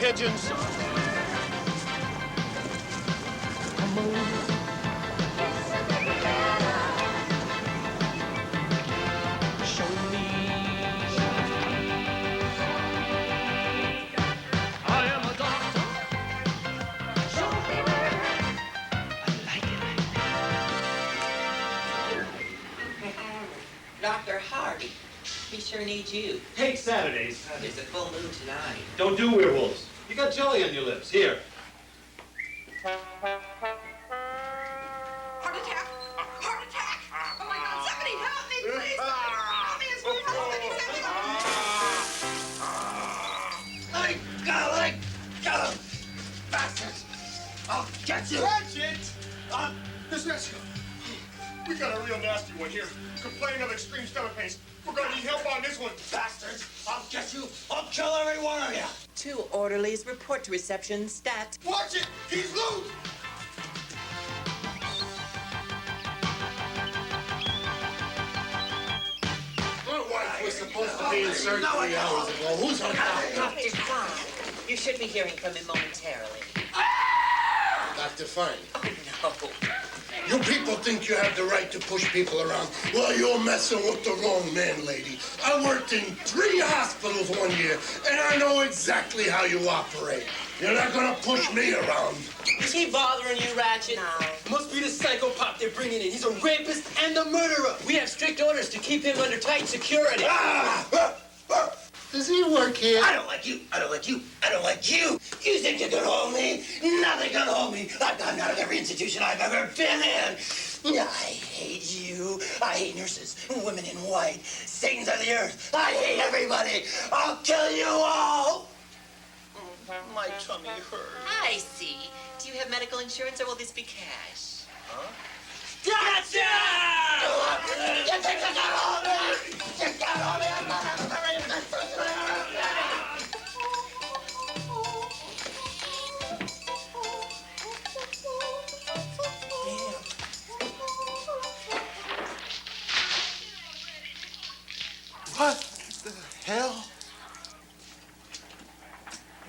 pigeons. Dr. Hardy, we sure need you. Take Saturdays. There's a full moon tonight. Don't do werewolves. You got jelly on your lips. Here. Heart attack! Heart attack! Oh my God! Somebody help me, please! Somebody help me! It's my husband! Let go! Bastard! I'll get you! Sergeant! Miss Mexico, we got a real nasty one here. Complaining of extreme stomach pains. We're gonna need help on this one. Bastards! I'll get you! I'll kill every one of you! 2 orderlies report to reception. Stat. Watch it! He's loose! My wife was supposed to be in surgery 3 hours ago. Who's on top? Dr. Fine, you should be hearing from him momentarily. Dr. Fine. Oh, no. You people think you have the right to push people around. Well, you're messing with the wrong man, lady. I worked in 3 hospitals 1 year, and I know exactly how you operate. You're not gonna push me around. Is he bothering you, Ratchet? No. Must be the psychopath they're bringing in. He's a rapist and a murderer. We have strict orders to keep him under tight security. Does he work here? I don't like you. I don't like you. I don't like you. You think you can hold me? Nothing can hold me. I've gotten out of every institution I've ever been in. I hate you. I hate nurses, women in white, Satans of the earth. I hate everybody. I'll kill you all. My tummy hurts. I see. Do you have medical insurance or will this be cash? Gotcha! You think you can hold me? You can't hold me. I'm not having the rapist person I What the hell?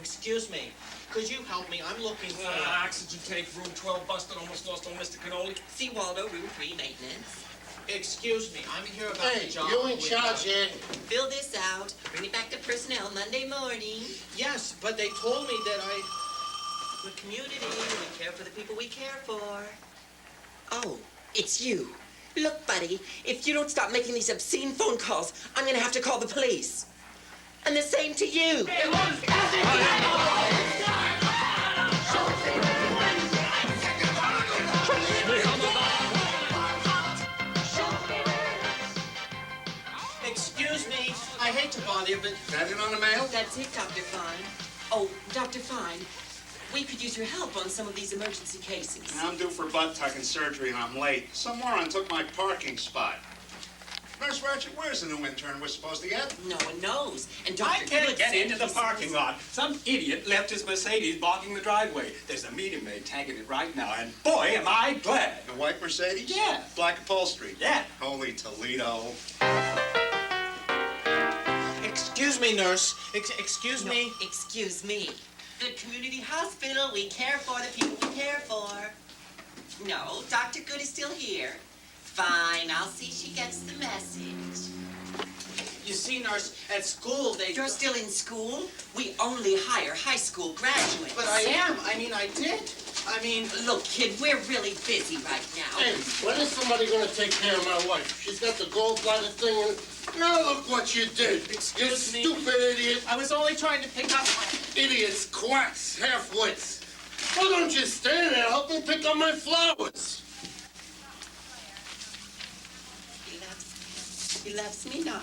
Excuse me. Could you help me? I'm looking for Oxygen tank, room 12 busted, almost lost on Mr. Cannoli. See Waldo, room 3, maintenance. Excuse me. I'm here about Hey, the job. you in charge here? Fill this out. Bring it back to personnel Monday morning. Yes, but they told me that The community, we care for the people we care for. Oh, it's you. Look, buddy, if you don't stop making these obscene phone calls, I'm gonna have to call the police. And the same to you. Excuse me. I hate to bother you, but Is that it on the mail? That's it, Dr. Fine. Oh, Dr. Fine, we could use your help on some of these emergency cases. I'm due for butt tucking surgery and I'm late. Some moron took my parking spot. Nurse Ratchet, where's the new intern we're supposed to get? No one knows. And Dr. I can't Good get said into the he's- parking lot. Some idiot left his Mercedes blocking the driveway. There's a meter maid tagging it right now, and boy, am I glad. The white Mercedes? Yeah. Black upholstery? Yeah. Holy Toledo. excuse me, nurse. Excuse No, me. excuse me. The community hospital, we care for the people we care for. No, Dr. Good is still here. Fine, I'll see she gets the message. You see, nurse, at school they... You're still in school? We only hire high school graduates. But I am. I mean, I did. I mean... Look, kid, we're really busy right now. Hey, when is somebody gonna take care of my wife? She's got the gallbladder thing and... Now look what you did. Excuse me. You stupid idiot. I was only trying to pick up my... Idiots, quacks, half-wits. Why don't you stand there and help me pick up my flowers? He loves me not.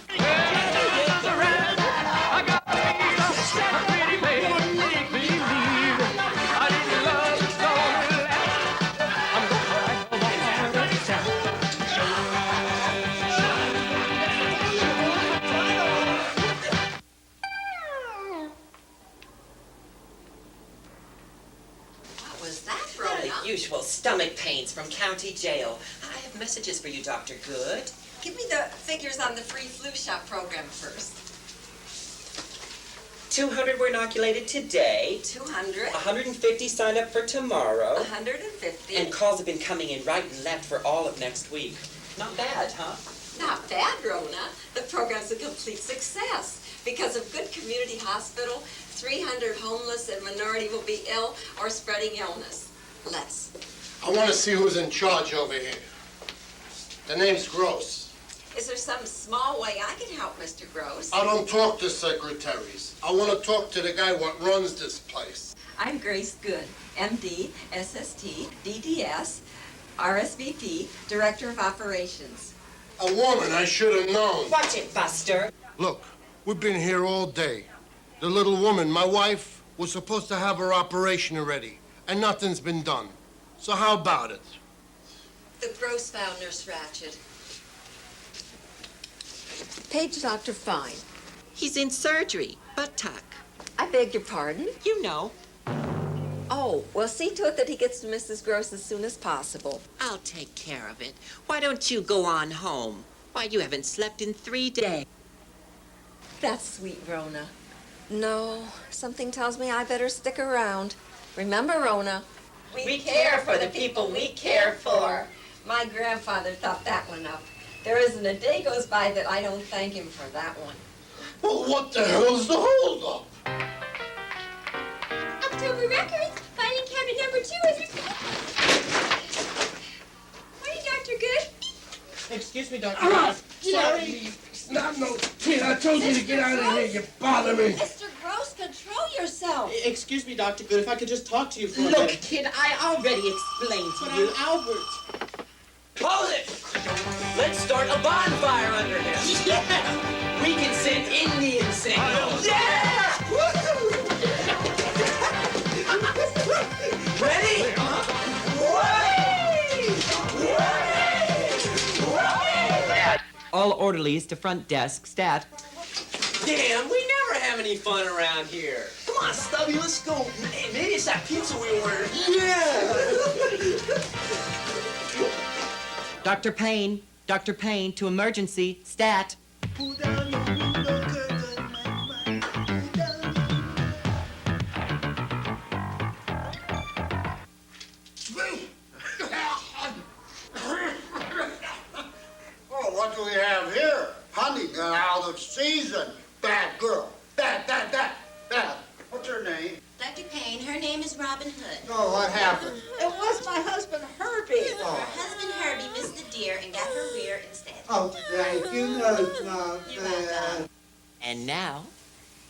What was that, Rhoda? The usual stomach pains from county jail. I have messages for you, Dr. Good. Give me the figures on the free flu shot program first. 200 were inoculated today. 200. 150 signed up for tomorrow. 150. And calls have been coming in right and left for all of next week. Not bad, huh? Not bad, Rona. The program's a complete success. Because of good community hospital, 300 homeless and minority will be ill or spreading illness. Less. I want to see who's in charge over here. The name's Gross. Is there some small way I can help, Mr. Gross? I don't talk to secretaries. I want to talk to the guy what runs this place. I'm Grace Good, MD, SST, DDS, RSVP, Director of Operations. A woman, I should have known. Watch it, Buster. Look, we've been here all day. The little woman, my wife, was supposed to have her operation already, and nothing's been done. So how about it? The Gross found Nurse Ratched. Page Dr. Fine. He's in surgery. Butt tuck. I beg your pardon? You know. Oh, well, see to it that he gets to Mrs. Gross as soon as possible. I'll take care of it. Why don't you go on home? Why, you haven't slept in 3 days. That's sweet, Rona. No, something tells me I better stick around. Remember, Rona? We care for the people we care for. My grandfather thought that one up. There isn't a day goes by that I don't thank him for that one. Well, what the hell's the holdup? October Records, filing cabinet number 2 is required. Morning, Dr. Good. Excuse me, Dr. Sorry. It's not no kid. I told you to get out of here. You bother me. Mr. Gross, control yourself. Excuse me, Dr. Good, if I could just talk to you for a Look, minute. kid, I already explained to But you. I'm Albert. Hold it! Let's start a bonfire under him. Yeah! We can send Indian signals. Yeah! Ready? All orderlies to front desk, stat. Damn, we never have any fun around here. Come on, Stubby, let's go. Hey, maybe it's that pizza we ordered. Yeah! Dr. Payne, to emergency, stat. Oh, what do we have here? Honey got out of season. Bad girl. Bad. What's her name? Dr. Payne, her name is Robin Hood. Oh, what happened? It was my husband, Herbie. Her husband Herbie missed the deer and got her rear instead. Oh, thank you. You're welcome. And now,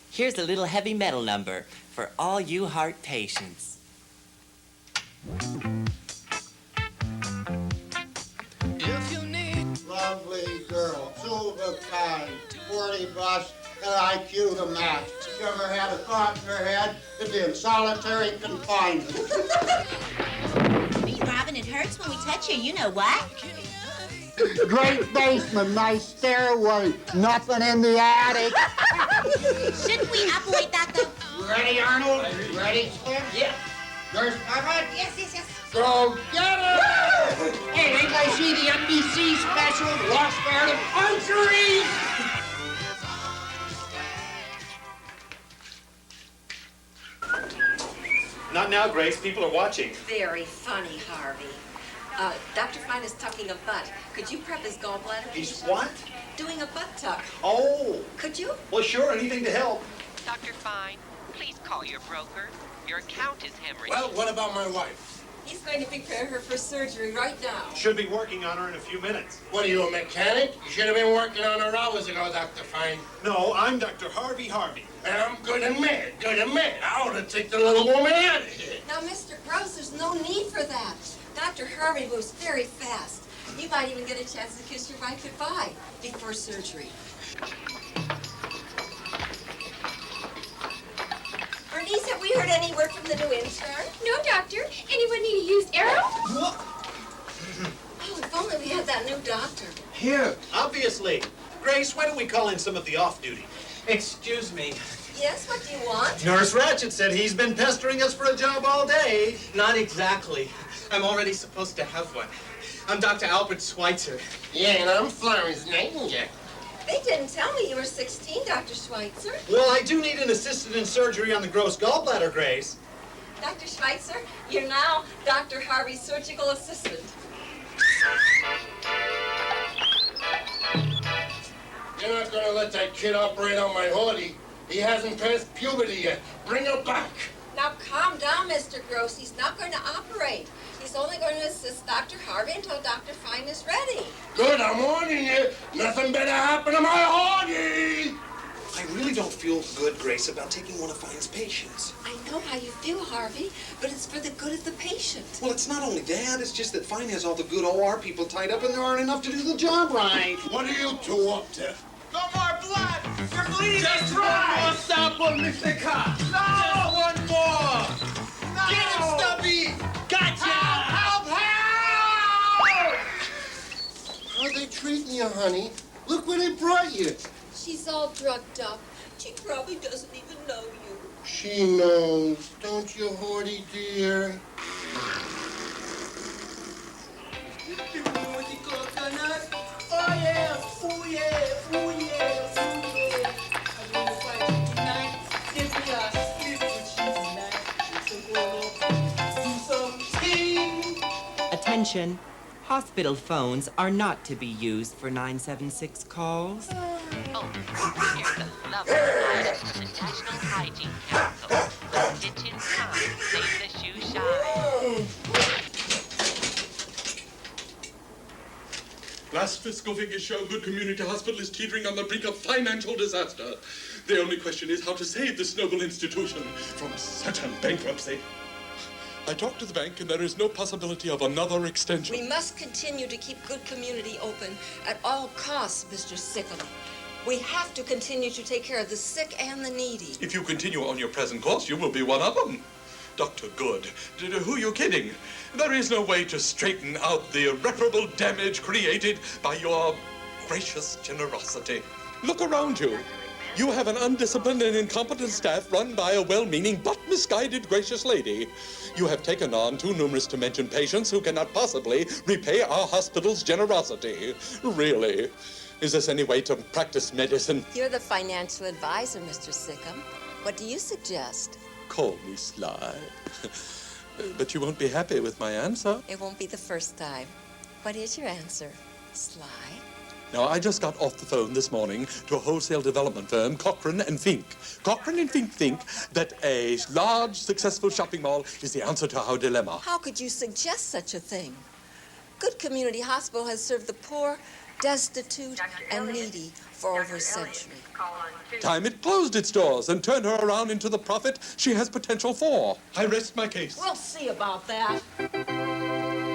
here's a little heavy metal number for all you heart patients. Lovely girl, two of a kind, 40 bucks, and IQ to match. You ever had a thought in your head to be in solitary confinement? Me, Robin, it hurts when we touch you. You know what? Great basement, nice stairway, nothing in the attic. Shouldn't we operate that, though? You ready, Arnold? You ready, Slim? Yeah. Nurse Barbara? Yes. Go get it! Hey, anybody see the NBC special, Lost Art of Archery? Not now, Grace. People are watching. Very funny, Harvey. Dr. Fine is tucking a butt. Could you prep his gallbladder? He's what? Doing a butt tuck. Oh. Could you? Well, sure. Anything to help. Dr. Fine, please call your broker. Your account is hemorrhaging. Well, what about my wife? He's going to prepare her for surgery right now. Should be working on her in a few minutes. What are you, a mechanic? You should have been working on her hours ago, Dr. Fine. No, I'm Dr. Harvey. And I'm good and mad. I ought to take the little woman out of here. Now, Mr. Gross, there's no need for that. Dr. Harvey moves very fast. You might even get a chance to kiss your wife goodbye before surgery. Bernice, have we heard any word from the new intern? No, doctor. Anyone need to use arrow? Oh, if only we had that new doctor. Here. Obviously. Grace, why don't we call in some of the off-duty? Excuse me. Yes, what do you want? Nurse Ratched said he's been pestering us for a job all day. Not exactly. I'm already supposed to have one. I'm Dr. Albert Schweitzer. Yeah, and I'm Florence Nightingale. They didn't tell me you were 16, Dr. Schweitzer. Well, I do need an assistant in surgery on the gross gallbladder, Grace. Dr. Schweitzer, you're now Dr. Harvey's surgical assistant. You're not gonna let that kid operate on my Horty. He hasn't passed puberty yet. Bring her back. Now calm down, Mr. Gross. He's not going to operate. He's only going to assist Dr. Harvey until Dr. Fine is ready. Good, I'm warning you. Nothing better happen to my Horty. I really don't feel good, Grace, about taking one of Fine's patients. I know how you feel, Harvey, but it's for the good of the patient. Well, it's not only that. It's just that Fine has all the good OR people tied up and there aren't enough to do the job right. What are you two up to? No more blood! You're bleeding! Just one more sample, Mr. Cox! No! Just one more! No! Get him, Stubby! Gotcha! Help! Help! How they treating you, honey? Look where they brought you. She's all drugged up. She probably doesn't even know you. She knows, don't you, Horty dear? Oh yeah! Oh yeah! Oh yeah! Oh yeah! I'm gonna fight you tonight. Give me a split with cheese tonight. Do something. Attention. Hospital phones are not to be used for 976 calls. Oh, here's a lovely item from the National Hygiene Council. A stitch in time saves a shoe shine. Last fiscal figures show Good Community Hospital is teetering on the brink of financial disaster. The only question is how to save this noble institution from certain bankruptcy. I talked to the bank and there is no possibility of another extension. We must continue to keep Good Community open at all costs, Mr. Sickham. We have to continue to take care of the sick and the needy. If you continue on your present course, you will be one of them. Dr. Good, who are you kidding? There is no way to straighten out the irreparable damage created by your gracious generosity. Look around you. You have an undisciplined and incompetent staff run by a well-meaning but misguided gracious lady. You have taken on too numerous to mention patients who cannot possibly repay our hospital's generosity. Really? Is this any way to practice medicine? You're the financial advisor, Mr. Sickham. What do you suggest? Call me sly. But you won't be happy with my answer. It won't be the first time. What is your answer, Sly? Now, I just got off the phone this morning to a wholesale development firm, Cochrane and Fink. Cochrane and Fink think that a large, successful shopping mall is the answer to our dilemma. How could you suggest such a thing? Good Community Hospital has served the poor, destitute, and needy for over a century. Time it closed its doors and turned her around into the prophet she has potential for. I rest my case. We'll see about that.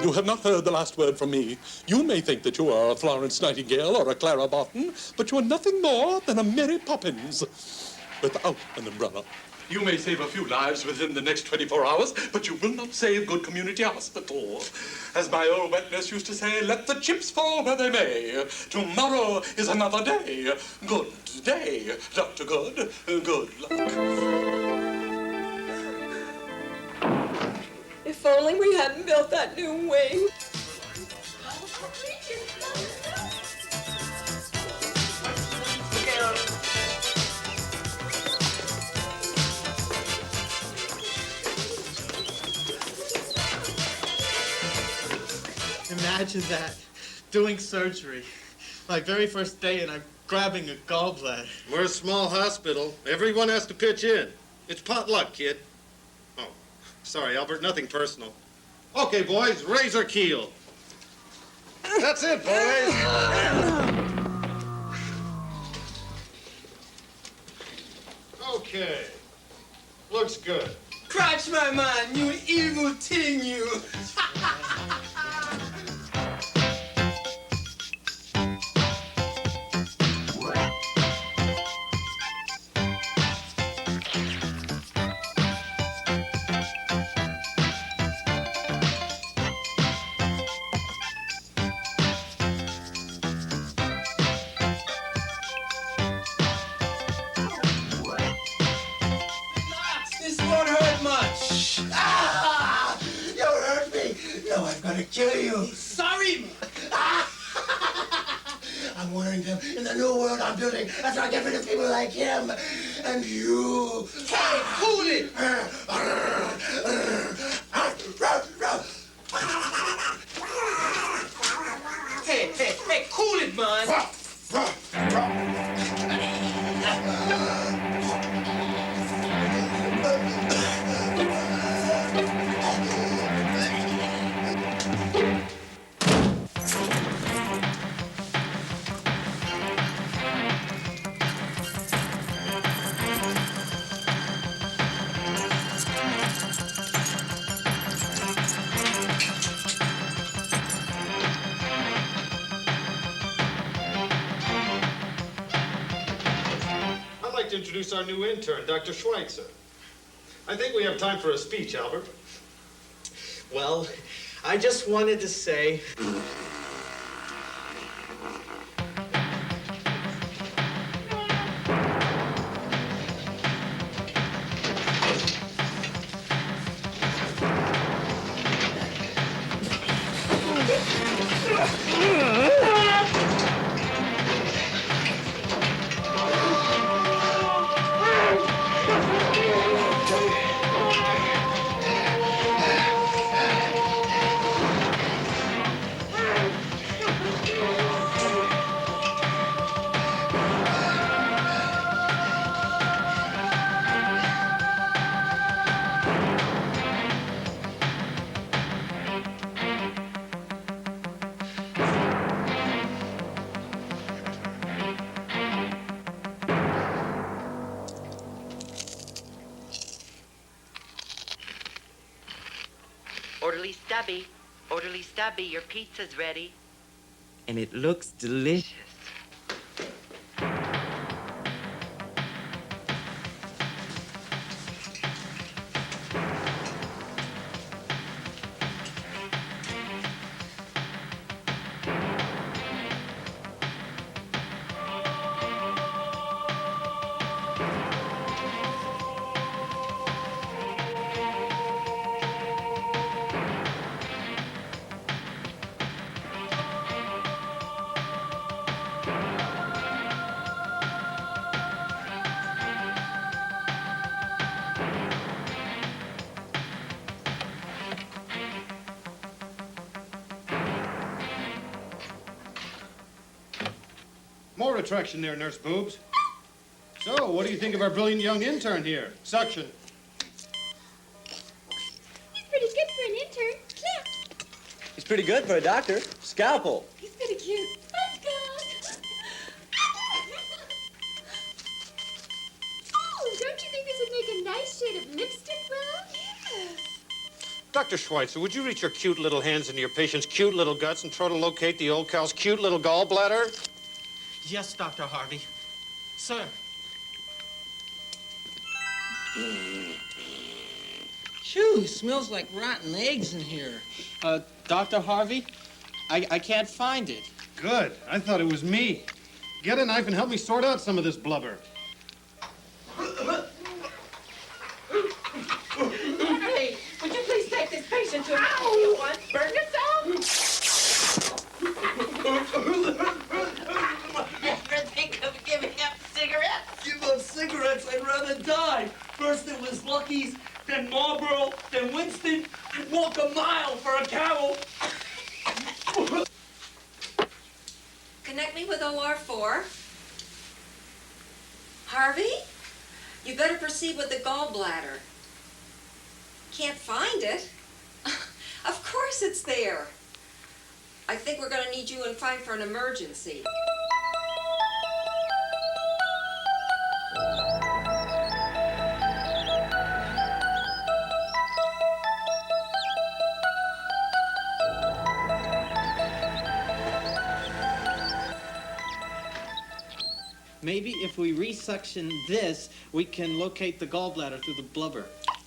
You have not heard the last word from me. You may think that you are a Florence Nightingale or a Clara Barton, but you are nothing more than a Mary Poppins without an umbrella. You may save a few lives within the next 24 hours, but you will not save Good Community Hospital. As my old wet nurse used to say, let the chips fall where they may. Tomorrow is another day. Good day, Dr. Good. Good luck. If only we hadn't built that new wing. Imagine that, doing surgery. My very first day and I'm grabbing a gallbladder. We're a small hospital. Everyone has to pitch in. It's potluck, kid. Oh, sorry, Albert, nothing personal. Okay, boys, razor keel. That's it, boys. Okay. Looks good. Crouch, my man, you evil thing, you. This won't hurt much. Ah! You hurt me. Now I'm gonna kill you. Sorry, man. I'm wearing them in the new world I'm building after I get rid of people like him. And you... Hey, cool it! Hey, cool it, man! I'd like to introduce our new intern, Dr. Schweitzer. I think we have time for a speech, Albert. Well, I just wanted to say... Orderly Stubby, your pizza's ready. And it looks delicious. More attraction there, Nurse Boobs. So, what do you think of our brilliant young intern here? Suction. He's pretty good for an intern. Clip. He's pretty good for a doctor. Scalpel. He's pretty cute. Let's go. Oh, don't you think this would make a nice shade of lipstick brown? Yes. Dr. Schweitzer, would you reach your cute little hands into your patient's cute little guts and try to locate the old cow's cute little gallbladder? Yes, Dr. Harvey. Sir. Shoo, smells like rotten eggs in here. Dr. Harvey, I can't find it. Good. I thought it was me. Get a knife and help me sort out some of this blubber. Hey, would you please take this patient to an one? Burn yourself? Ever think of giving up cigarettes? Give up cigarettes, I'd rather die. First it was Lucky's, then Marlboro, then Winston. I'd walk a mile for a camel. Connect me with OR4. Harvey, you better proceed with the gallbladder. Can't find it? Of course it's there. I think we're gonna need you in fine for an emergency. Maybe if we resuction this, we can locate the gallbladder through the blubber.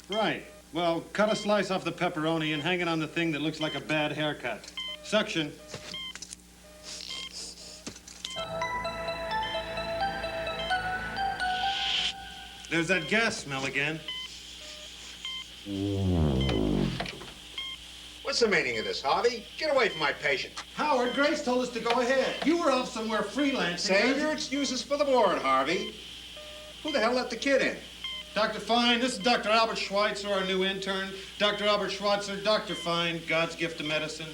Right. Well, cut a slice off the pepperoni and hang it on the thing that looks like a bad haircut. Suction. There's that gas smell again. What's the meaning of this, Harvey? Get away from my patient. Howard, Grace told us to go ahead. You were off somewhere freelancing. Save your excuses for the board, Harvey. Who the hell let the kid in? Dr. Fine, this is Dr. Albert Schweitzer, our new intern. Dr. Albert Schweitzer, Dr. Fine, God's gift to medicine.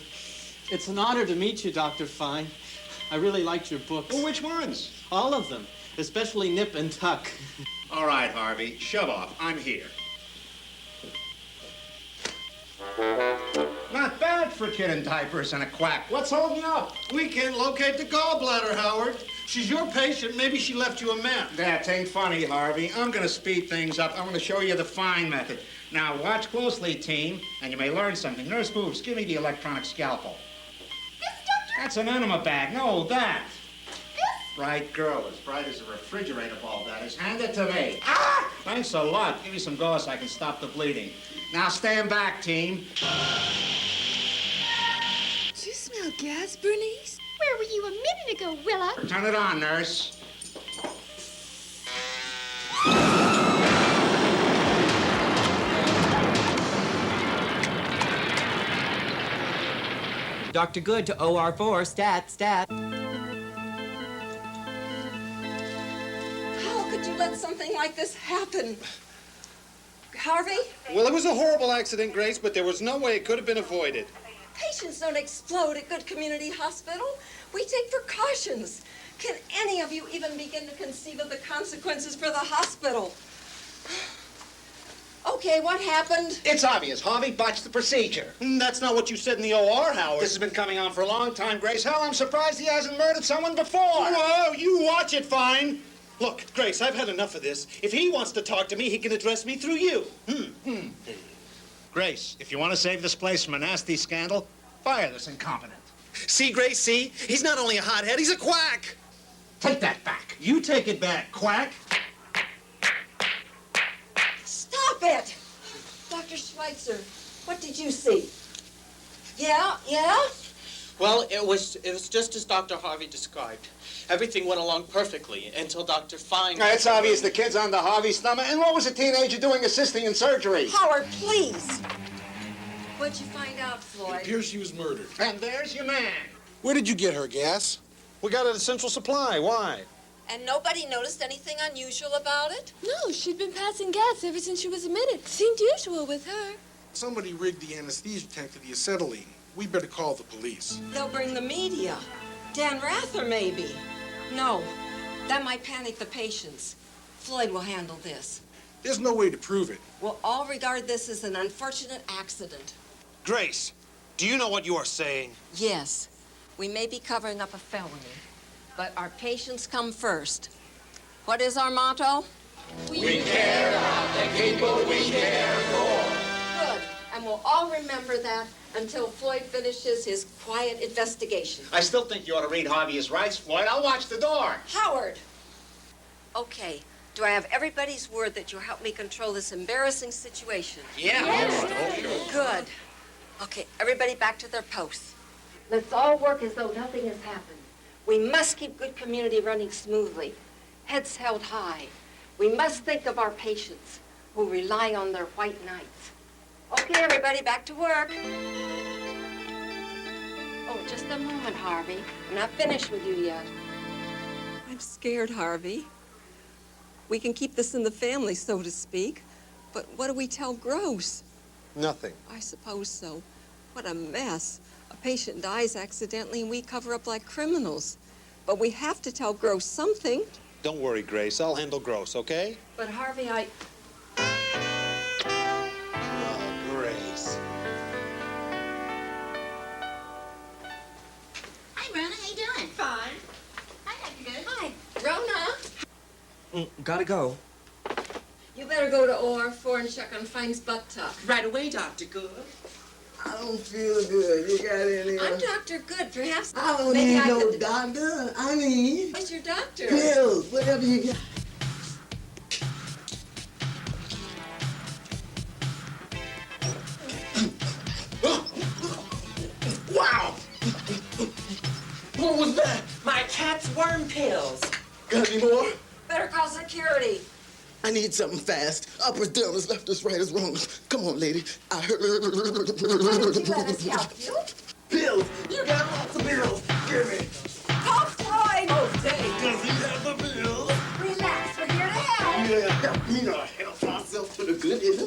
It's an honor to meet you, Dr. Fine. I really liked your books. Well, which ones? All of them, especially Nip and Tuck. All right, Harvey, shove off. I'm here. Not bad for a kid in diapers and a quack. What's holding you up? We can't locate the gallbladder, Howard. She's your patient. Maybe she left you a map. That ain't funny, Harvey. I'm gonna speed things up. I'm gonna show you the fine method. Now, watch closely, team, and you may learn something. Nurse Boobs, give me the electronic scalpel. That's an enema bag. No, that. Bright girl, as bright as a refrigerator bulb, that is. Hand it to me. Ah! Thanks a lot. Give me some gauze so I can stop the bleeding. Now stand back, team. Do you smell gas, Bernice? Where were you a minute ago, Willa? Turn it on, nurse. Dr. Good to OR4, stat. How could you let something like this happen? Harvey? Well, it was a horrible accident, Grace, but there was no way it could have been avoided. Patients don't explode at Good Community Hospital. We take precautions. Can any of you even begin to conceive of the consequences for the hospital? Okay, what happened? It's obvious. Harvey botched the procedure. That's not what you said in the OR, Howard. This has been coming on for a long time, Grace. Hell, I'm surprised he hasn't murdered someone before. Whoa, you watch it, Fine. Look, Grace, I've had enough of this. If he wants to talk to me, he can address me through you. Grace, if you want to save this place from a nasty scandal, fire this incompetent. See, Grace, see? He's not only a hothead, he's a quack. Take that back. You take it back, quack. Stop it! Dr. Schweitzer, what did you see? Yeah? Well, it was just as Dr. Harvey described. Everything went along perfectly until Dr. Fine... It's obvious the kid's under Harvey's stomach. And what was a teenager doing assisting in surgery? Howard, please. What'd you find out, Floyd? It appears she was murdered. And there's your man. Where did you get her, Gas? We got it at Central Supply. Why? And nobody noticed anything unusual about it? No, she'd been passing gas ever since she was admitted. Seemed usual with her. Somebody rigged the anesthesia tank to the acetylene. We better call the police. They'll bring the media. Dan Rather, maybe. No, that might panic the patients. Floyd will handle this. There's no way to prove it. We'll all regard this as an unfortunate accident. Grace, do you know what you are saying? Yes, we may be covering up a felony, but our patients come first. What is our motto? We care about the people we care for. Good, and we'll all remember that until Floyd finishes his quiet investigation. I still think you ought to read Harvey his rights, Floyd. I'll watch the door. Howard! Okay, do I have everybody's word that you'll help me control this embarrassing situation? Yeah. Yes. Good. Okay, everybody back to their posts. Let's all work as though nothing has happened. We must keep Good Community running smoothly, heads held high. We must think of our patients who rely on their white nights. Okay, everybody, back to work. Oh, just a moment, Harvey. I'm not finished with you yet. I'm scared, Harvey. We can keep this in the family, so to speak. But what do we tell Gross? Nothing. I suppose so. What a mess. A patient dies accidentally and we cover up like criminals. But we have to tell Gross something. Don't worry, Grace. I'll handle Gross, okay? But Harvey, Grace. Hi, Rona. How you doing? Fine. Hi, Dr. Good. Hi, Rona. Gotta go. You better go to OR4 and check on Fine's butt tuck. Right away, Dr. Good. I don't feel good. You got any? I'm Dr. Good. Perhaps I don't maybe need I no could... doctor. I need What's your doctor? pills, whatever you got. Wow! What was that? My cat's worm pills. Got any more? Better call security. I need something fast. Uppers, downers, lefters, righters, wrongers. Come on, lady. I heard. Let us help you. Bills. You got lots of bills. Give me. Help, Floyd! Oh, Dave, does he have the bills? Relax, we're here to help. Yeah, help me not help myself to the good end.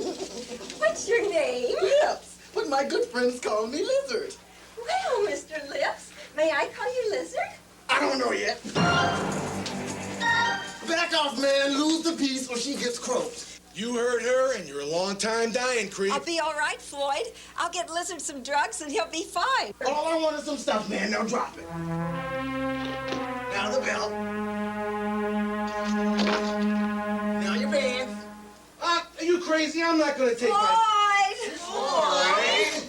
What's your name? Lips, but my good friends call me Lizard. Well, Mr. Lips, may I call you Lizard? I don't know yet. Back off, man. Lose the piece or she gets croaked. You heard her, and you're a long-time dying creep. I'll be all right, Floyd. I'll get Lizard some drugs and he'll be fine. All I want is some stuff, man. Now drop it. Now the bell. Now your pants. Are you crazy? I'm not gonna take my... Floyd!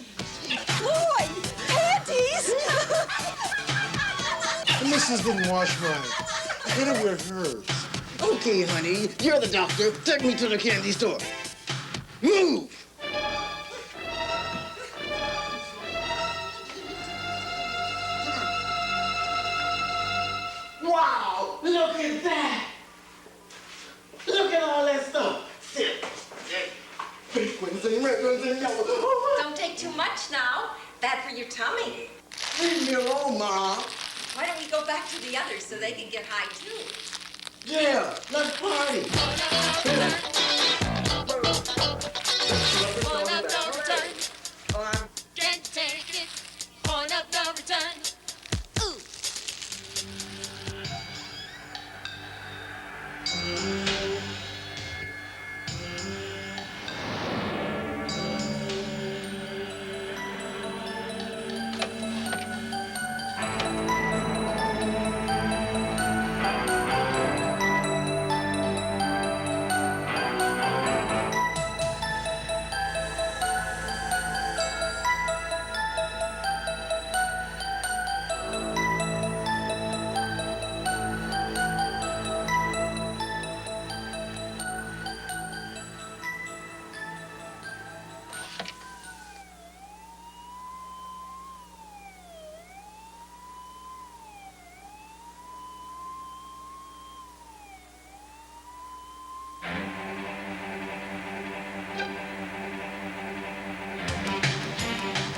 Floyd! Panties! The missus didn't wash mine. I hit her with hers. Okay, honey. You're the doctor. Take me to the candy store. Move! Wow! Look at that! Look at all that stuff. Sit. Frequency, yellow. Don't take too much now. Bad for your tummy. Leave me alone, Ma. Why don't we go back to the others so they can get high, too? Yeah, let's party. Point of no return. Can't take it. Point of no return. Ooh.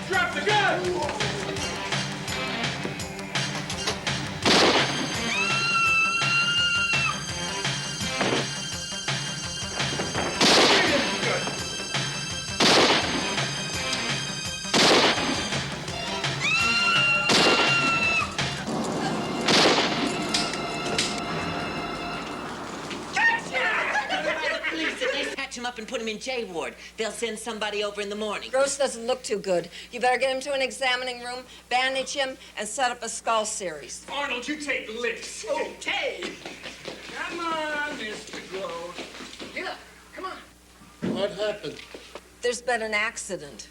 Drop the gun! Police, if they patch him up and put him in J ward, they'll send somebody over in the morning. Gross doesn't look too good. You better get him to an examining room, bandage him, and set up a skull series. Arnold, you take the licks. Okay. Come on, Mr. Grove. Get up. Come on. What happened? There's been an accident.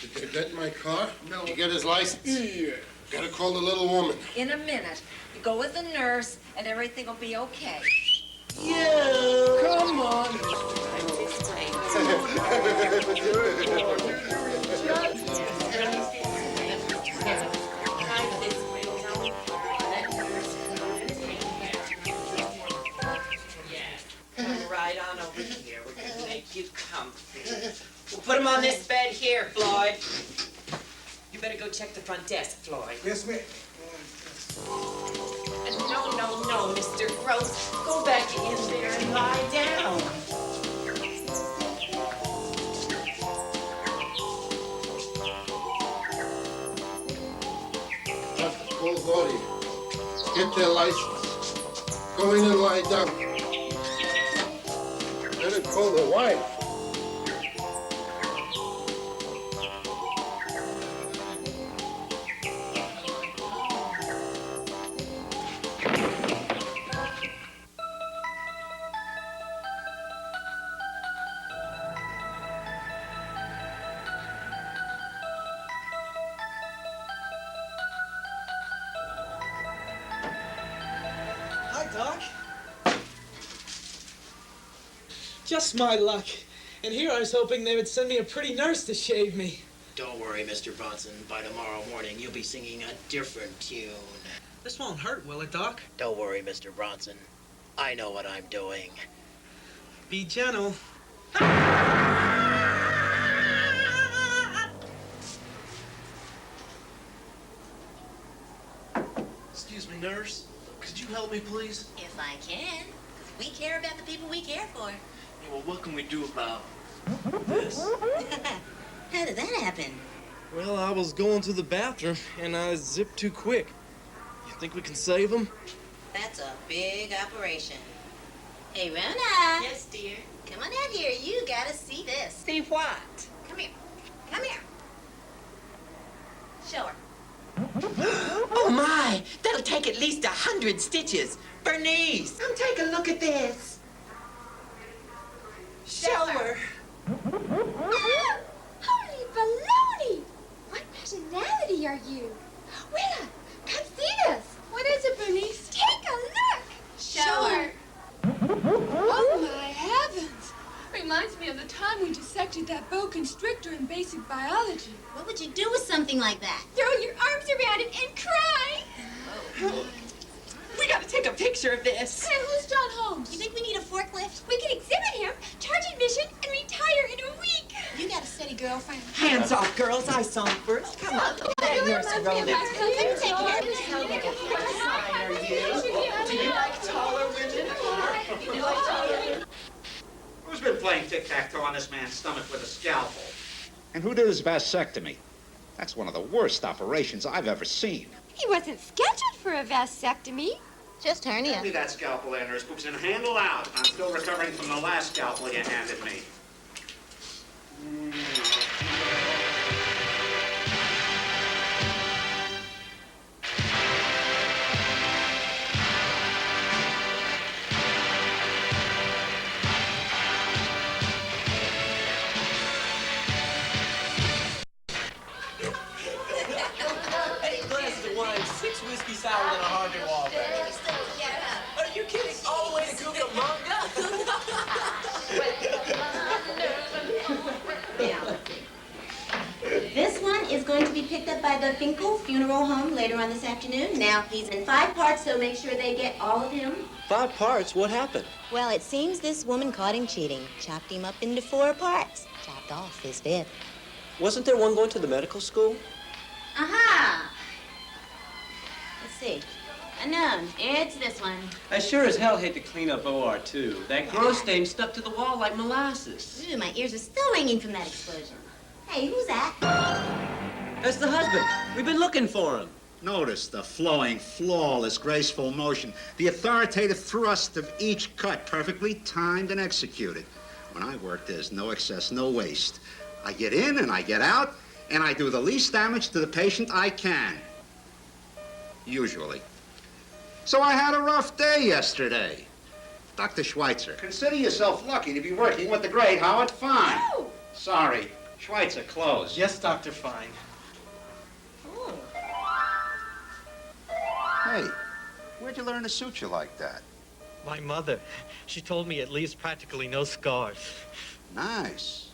Did you get my car? No. Did you get his license? Yeah. Gotta call the little woman. In a minute, you go with the nurse, and everything will be okay. Come on. Come right on over here. We're gonna make you comfy. We'll put him on this bed here, Floyd. You better go check the front desk, Floyd. Yes, ma'am. No, Mr. Gross. Go back in there and lie down. Call Gordy. Get their license. Go in and lie down. Better call the wife. Hi, Doc. Just my luck. And here I was hoping they would send me a pretty nurse to shave me. Don't worry, Mr. Bronson. By tomorrow morning, you'll be singing a different tune. This won't hurt, will it, Doc? Don't worry, Mr. Bronson. I know what I'm doing. Be gentle. Excuse me, nurse. Could you help me, please? If I can, because we care about the people we care for. Yeah, well, what can we do about this? How did that happen? Well, I was going to the bathroom, and I zipped too quick. You think we can save him? That's a big operation. Hey, Rona. Yes, dear. Come on out here. You gotta see this. See what? Come here. Come here. Show her. Oh my! That'll take at least 100 stitches. Bernice, come take a look at this. Show her. Holy baloney! What nationality are you? Willa, come see this. What is it, Bernice? Take a look. Show her. Oh, my heavens. Reminds me of the time we dissected that boa constrictor in basic biology. What would you do with something like that? Throw your arms around it and cry. We gotta take a picture of this. Hey, who's John Holmes? You think we need a forklift? We can exhibit him, charge admission, and retire in a week. You got a steady girlfriend. Hands off, girls. I saw him first. Come on. That nurse Rona. Take care of this. How big a sign are you? Do you like taller women? Do you like taller women? Who's been playing tic-tac-toe on this man's stomach with a scalpel? And who did his vasectomy? That's one of the worst operations I've ever seen. He wasn't scheduled for a vasectomy. Just hernia. Hand me that scalpel there, nurse Books, and handle out. I'm still recovering from the last scalpel you handed me. Glasses of wine, 6 whiskey sour, and a Harvey Wallback. Are you kidding? All the way to Cucamonga? This one is going to be picked up by the Finkel Funeral Home later on this afternoon. Now, he's in 5 parts, so make sure they get all of him. 5 parts? What happened? Well, it seems this woman caught him cheating. Chopped him up into 4 parts. Chopped off his 5th. Wasn't there one going to the medical school? Aha! Let's see. Unknown. It's this one. I sure as hell hate to clean up OR2. That growth stain stuck to the wall like molasses. Ooh, my ears are still ringing from that explosion. Hey, who's that? That's the husband. We've been looking for him. Notice the flowing, flawless, graceful motion, the authoritative thrust of each cut, perfectly timed and executed. When I work, there's no excess, no waste. I get in and I get out, and I do the least damage to the patient I can. Usually. So I had a rough day yesterday. Dr. Schweitzer, consider yourself lucky to be working with the great Howard Fine. Oh. Sorry, Schweitzer closed. Yes, Dr. Fine. Hey, where'd you learn to suture like that? My mother. She told me it leaves practically no scars. Nice.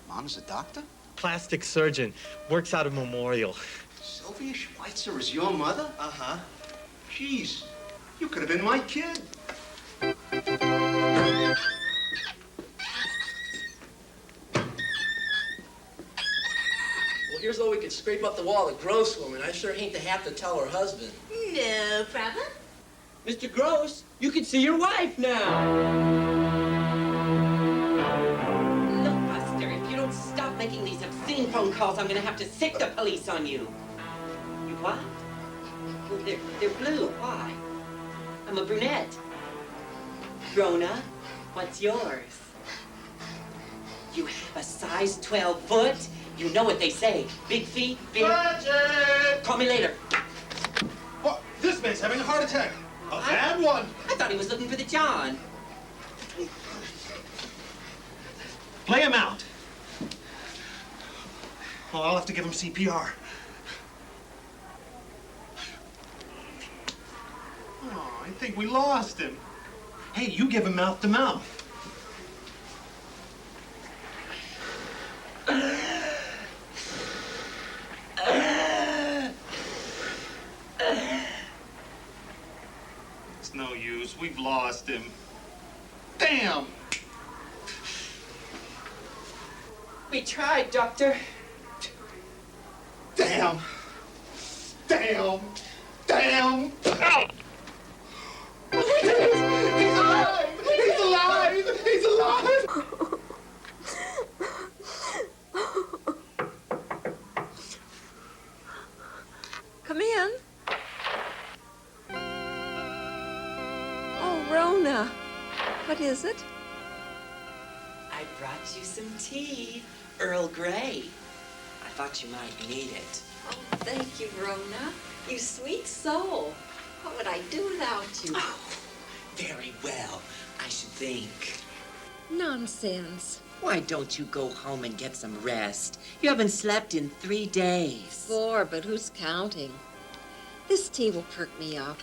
Mom's a doctor? Plastic surgeon. Works out of Memorial. Sylvia Schweitzer is your mother? Uh-huh. Jeez, you could have been my kid. Well, here's how we could scrape up the wall of Gross woman. I sure hate to have to tell her husband. No problem. Mr. Gross, you can see your wife now. Look, Buster, if you don't stop making these obscene phone calls, I'm gonna have to sick the police on you. You what? Well, they're blue. Why? I'm a brunette. Rona, what's yours? You have a size 12 foot? You know what they say. Big feet, big... Call me later. What? This man's having a heart attack. A bad one. I thought he was looking for the John. Play him out. Oh, I'll have to give him CPR. Oh, I think we lost him. Hey, you give him mouth to mouth. It's no use. We've lost him. Damn! We tried, Doctor. Damn. Damn. Damn. Ow. We did it. He's alive. He's alive. He's alive. Come in. Oh, Rona. What is it? I brought you some tea, Earl Grey. I thought you might need it. Oh, thank you, Rona. You sweet soul. What would I do without you? Oh, very well, I should think. Nonsense. Why don't you go home and get some rest? You haven't slept in 3 days. 4, but who's counting? This tea will perk me up.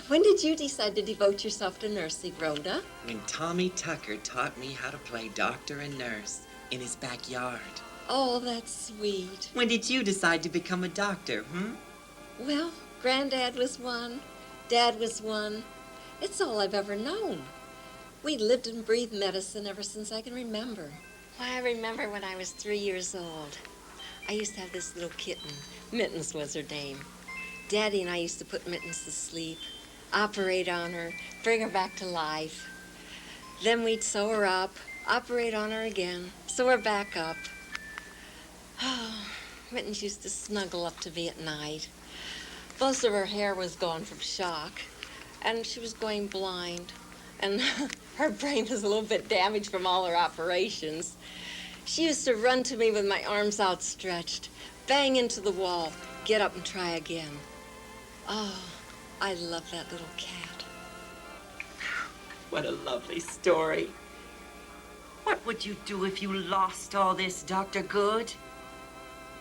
When did you decide to devote yourself to nursing, Rhoda? When Tommy Tucker taught me how to play doctor and nurse in his backyard. Oh, that's sweet. When did you decide to become a doctor, Well, Granddad was one. Dad was one. It's all I've ever known. We lived and breathed medicine ever since I can remember. Why, I remember when I was 3 years old. I used to have this little kitten. Mittens was her name. Daddy and I used to put Mittens to sleep, operate on her, bring her back to life. Then we'd sew her up, operate on her again, sew her back up. Oh, Mittens used to snuggle up to me at night. Most of her hair was gone from shock, and she was going blind. And her brain was a little bit damaged from all her operations. She used to run to me with my arms outstretched, bang into the wall, get up and try again. Oh, I love that little cat. What a lovely story. What would you do if you lost all this, Dr. Good?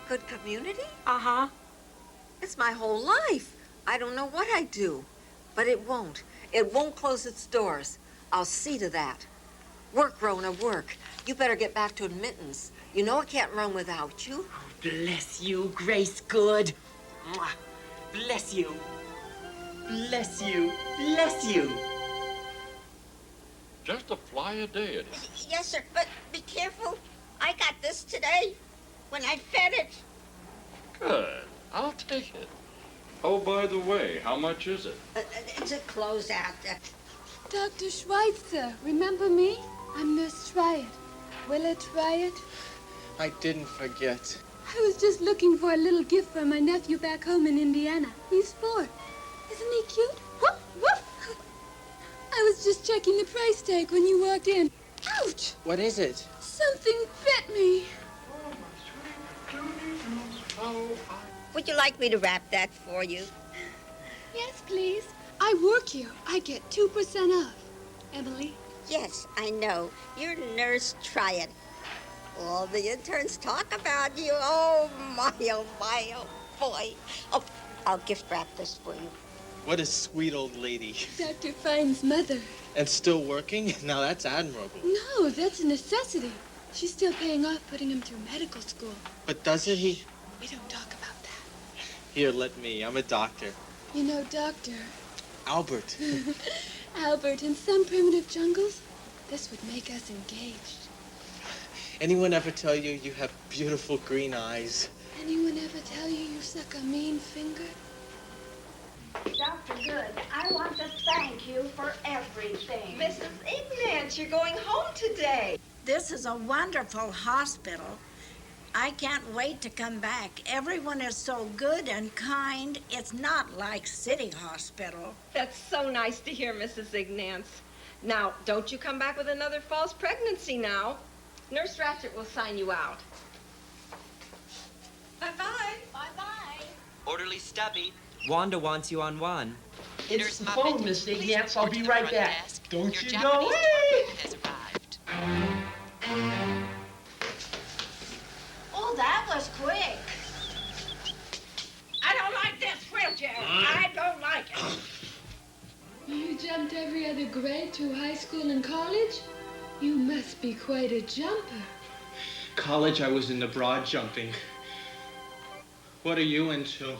Good community? Uh-huh. It's my whole life. I don't know what I'd do, but it won't. It won't close its doors. I'll see to that. Work, Rona, work. You better get back to admittance. You know I can't run without you. Oh, bless you, Grace Good. Mwah. Bless you. Bless you. Bless you. Just a fly a day, it is. Yes, sir, but be careful. I got this today when I fed it. Good. I'll take it. Oh, by the way, how much is it? It's a closeout. Dr. Schweitzer, remember me? I'm Nurse Triad. Willa Triad. I didn't forget. I was just looking for a little gift for my nephew back home in Indiana. He's 4. Isn't he cute? Whoop, whoop. I was just checking the price tag when you walked in. Ouch! What is it? Something bit me. Would you like me to wrap that for you? Yes, please. I work here. I get 2% off. Emily? Yes, I know. You're Nurse Triad. All the interns talk about you. Oh, my, boy. Oh, I'll gift wrap this for you. What a sweet old lady. Dr. Fine's mother. And still working? Now that's admirable. No, that's a necessity. She's still paying off putting him through medical school. But doesn't he? We don't talk about that. Here, let me. I'm a doctor. You know, Doctor. Albert. Albert, in some primitive jungles, this would make us engaged. Anyone ever tell you you have beautiful green eyes? Anyone ever tell you you suck a mean finger? Dr. Good, I want to thank you for everything. Mrs. Ignatz, you're going home today. This is a wonderful hospital. I can't wait to come back. Everyone is so good and kind. It's not like City Hospital. That's so nice to hear, Mrs. Ignatz. Now, don't you come back with another false pregnancy now. Nurse Ratchet will sign you out. Bye-bye. Bye-bye. Orderly Stubby, Wanda wants you on one. It's the phone, Miss Ignatz. I'll be right back. Don't you go away! Has arrived. Oh, that was quick. I don't like this wheelchair. I don't like it. You jumped every other grade through high school and college? You must be quite a jumper. College, I was into broad jumping. What are you into?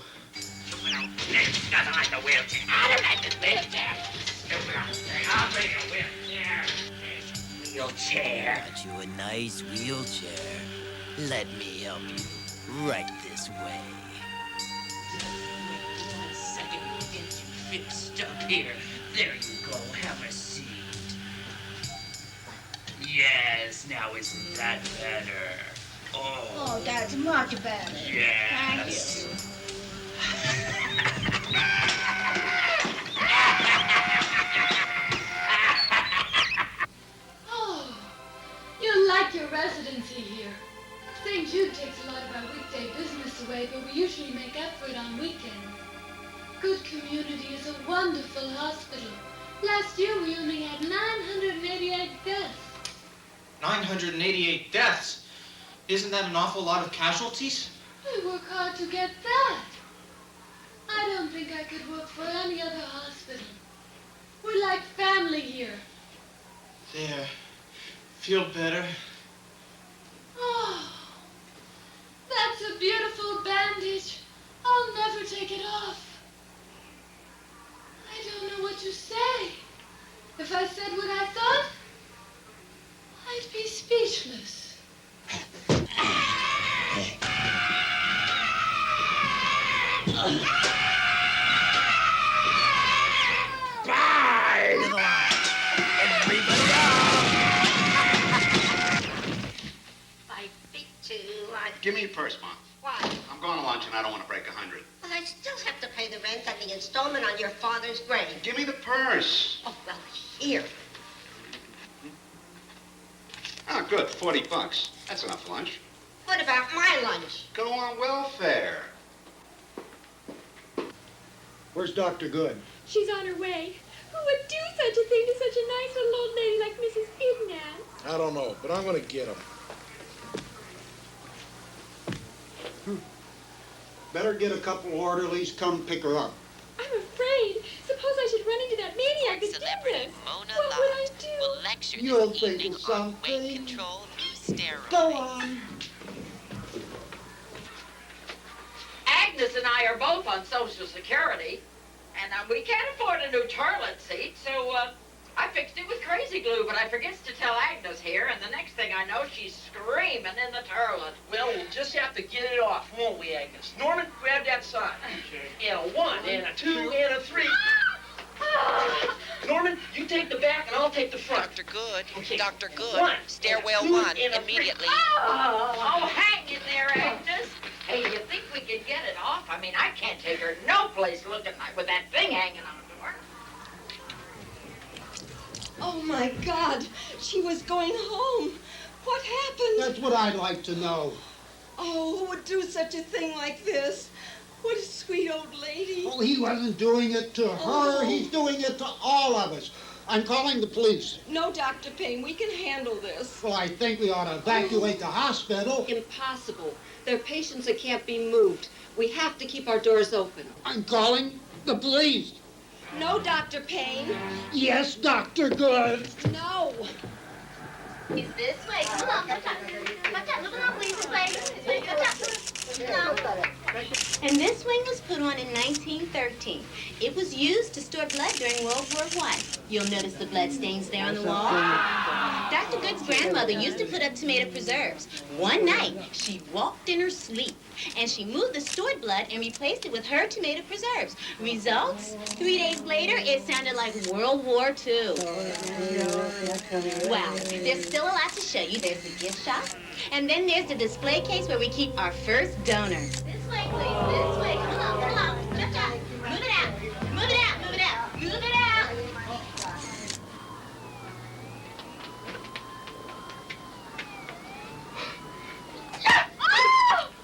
Doesn't like the wheelchair. I don't like the wheelchair. I'll bring a wheelchair. wheelchair. Got you a nice wheelchair. Let me help you. Right this way. One second, we'll get you fixed up here. There you go, have a seat. Yes, now isn't that better? Oh, that's much better. Yes. Thank you. Oh, you like your residency here. St. Jude takes a lot of our weekday business away, but we usually make up for it on weekends. Good Community is a wonderful hospital. Last year we only had 988 deaths. 988 deaths? Isn't that an awful lot of casualties? We work hard to get that. I don't think I could work for any other hospital. We're like family here. There. Feel better? Oh, that's a beautiful bandage. I'll never take it off. I don't know what to say. If I said what I thought, I'd be speechless. Bye! Everybody I beat you. Give me your purse, Mom. Why? I'm going to lunch and I don't want to break 100. Well, I still have to pay the rent and the installment on your father's grave. Give me the purse. Oh, well, here. Oh, good. $40. That's enough lunch. What about my lunch? Go on welfare. Where's Dr. Good? She's on her way. Who would do such a thing to such a nice little old lady like Mrs. Ignaz? I don't know, but I'm gonna get him. Better get a couple orderlies, come pick her up. I'm afraid. Suppose I should run into that maniac that did this. Mona What would I Lodge do? will lecture You'll this think evening of on weight something. control through steroids. Go on. Agnes and I are both on Social Security, and we can't afford a new toilet seat, so I fixed it with crazy glue, but I forgets to tell Agnes here, and the next thing I know, she's screaming in the toilet. Well, we'll just have to get it off, won't we, Agnes? Norman, grab that sign. And a 1, and a 2, and a 3. Norman, you take the back, and I'll take the front. Dr. Good, Okay. Dr. Good, 1, stairwell 2, 1, and a 3. immediately. Oh, hang in there, Agnes. Hey, you think we could get it off? I mean, I can't take her no place looking like with that thing hanging on the door. Oh, my God. She was going home. What happened? That's what I'd like to know. Oh, who would do such a thing like this? What a sweet old lady. Well, he wasn't doing it to her. Oh. He's doing it to all of us. I'm calling the police. No, Dr. Payne, we can handle this. Well, I think we ought to evacuate the hospital. Impossible. There are patients that can't be moved. We have to keep our doors open. I'm calling the police. No, Dr. Payne. Yes, Dr. Good. No. It's this way. Come on, watch out. Watch out. Look at please. This way. This way. Watch out. No. And this wing was put on in 1913. It was used to store blood during World War I. You'll notice the blood stains there on the wall. Dr. Good's grandmother used to put up tomato preserves. One night, she walked in her sleep, and she moved the stored blood and replaced it with her tomato preserves. Results? 3 days later, it sounded like World War II. Well, there's still a lot to show you. There's the gift shop, and then there's the display case where we keep our first donor. This way, please. This way. Come on. Come on. Watch out. Move it out. Move it out. Move it out. Move it out.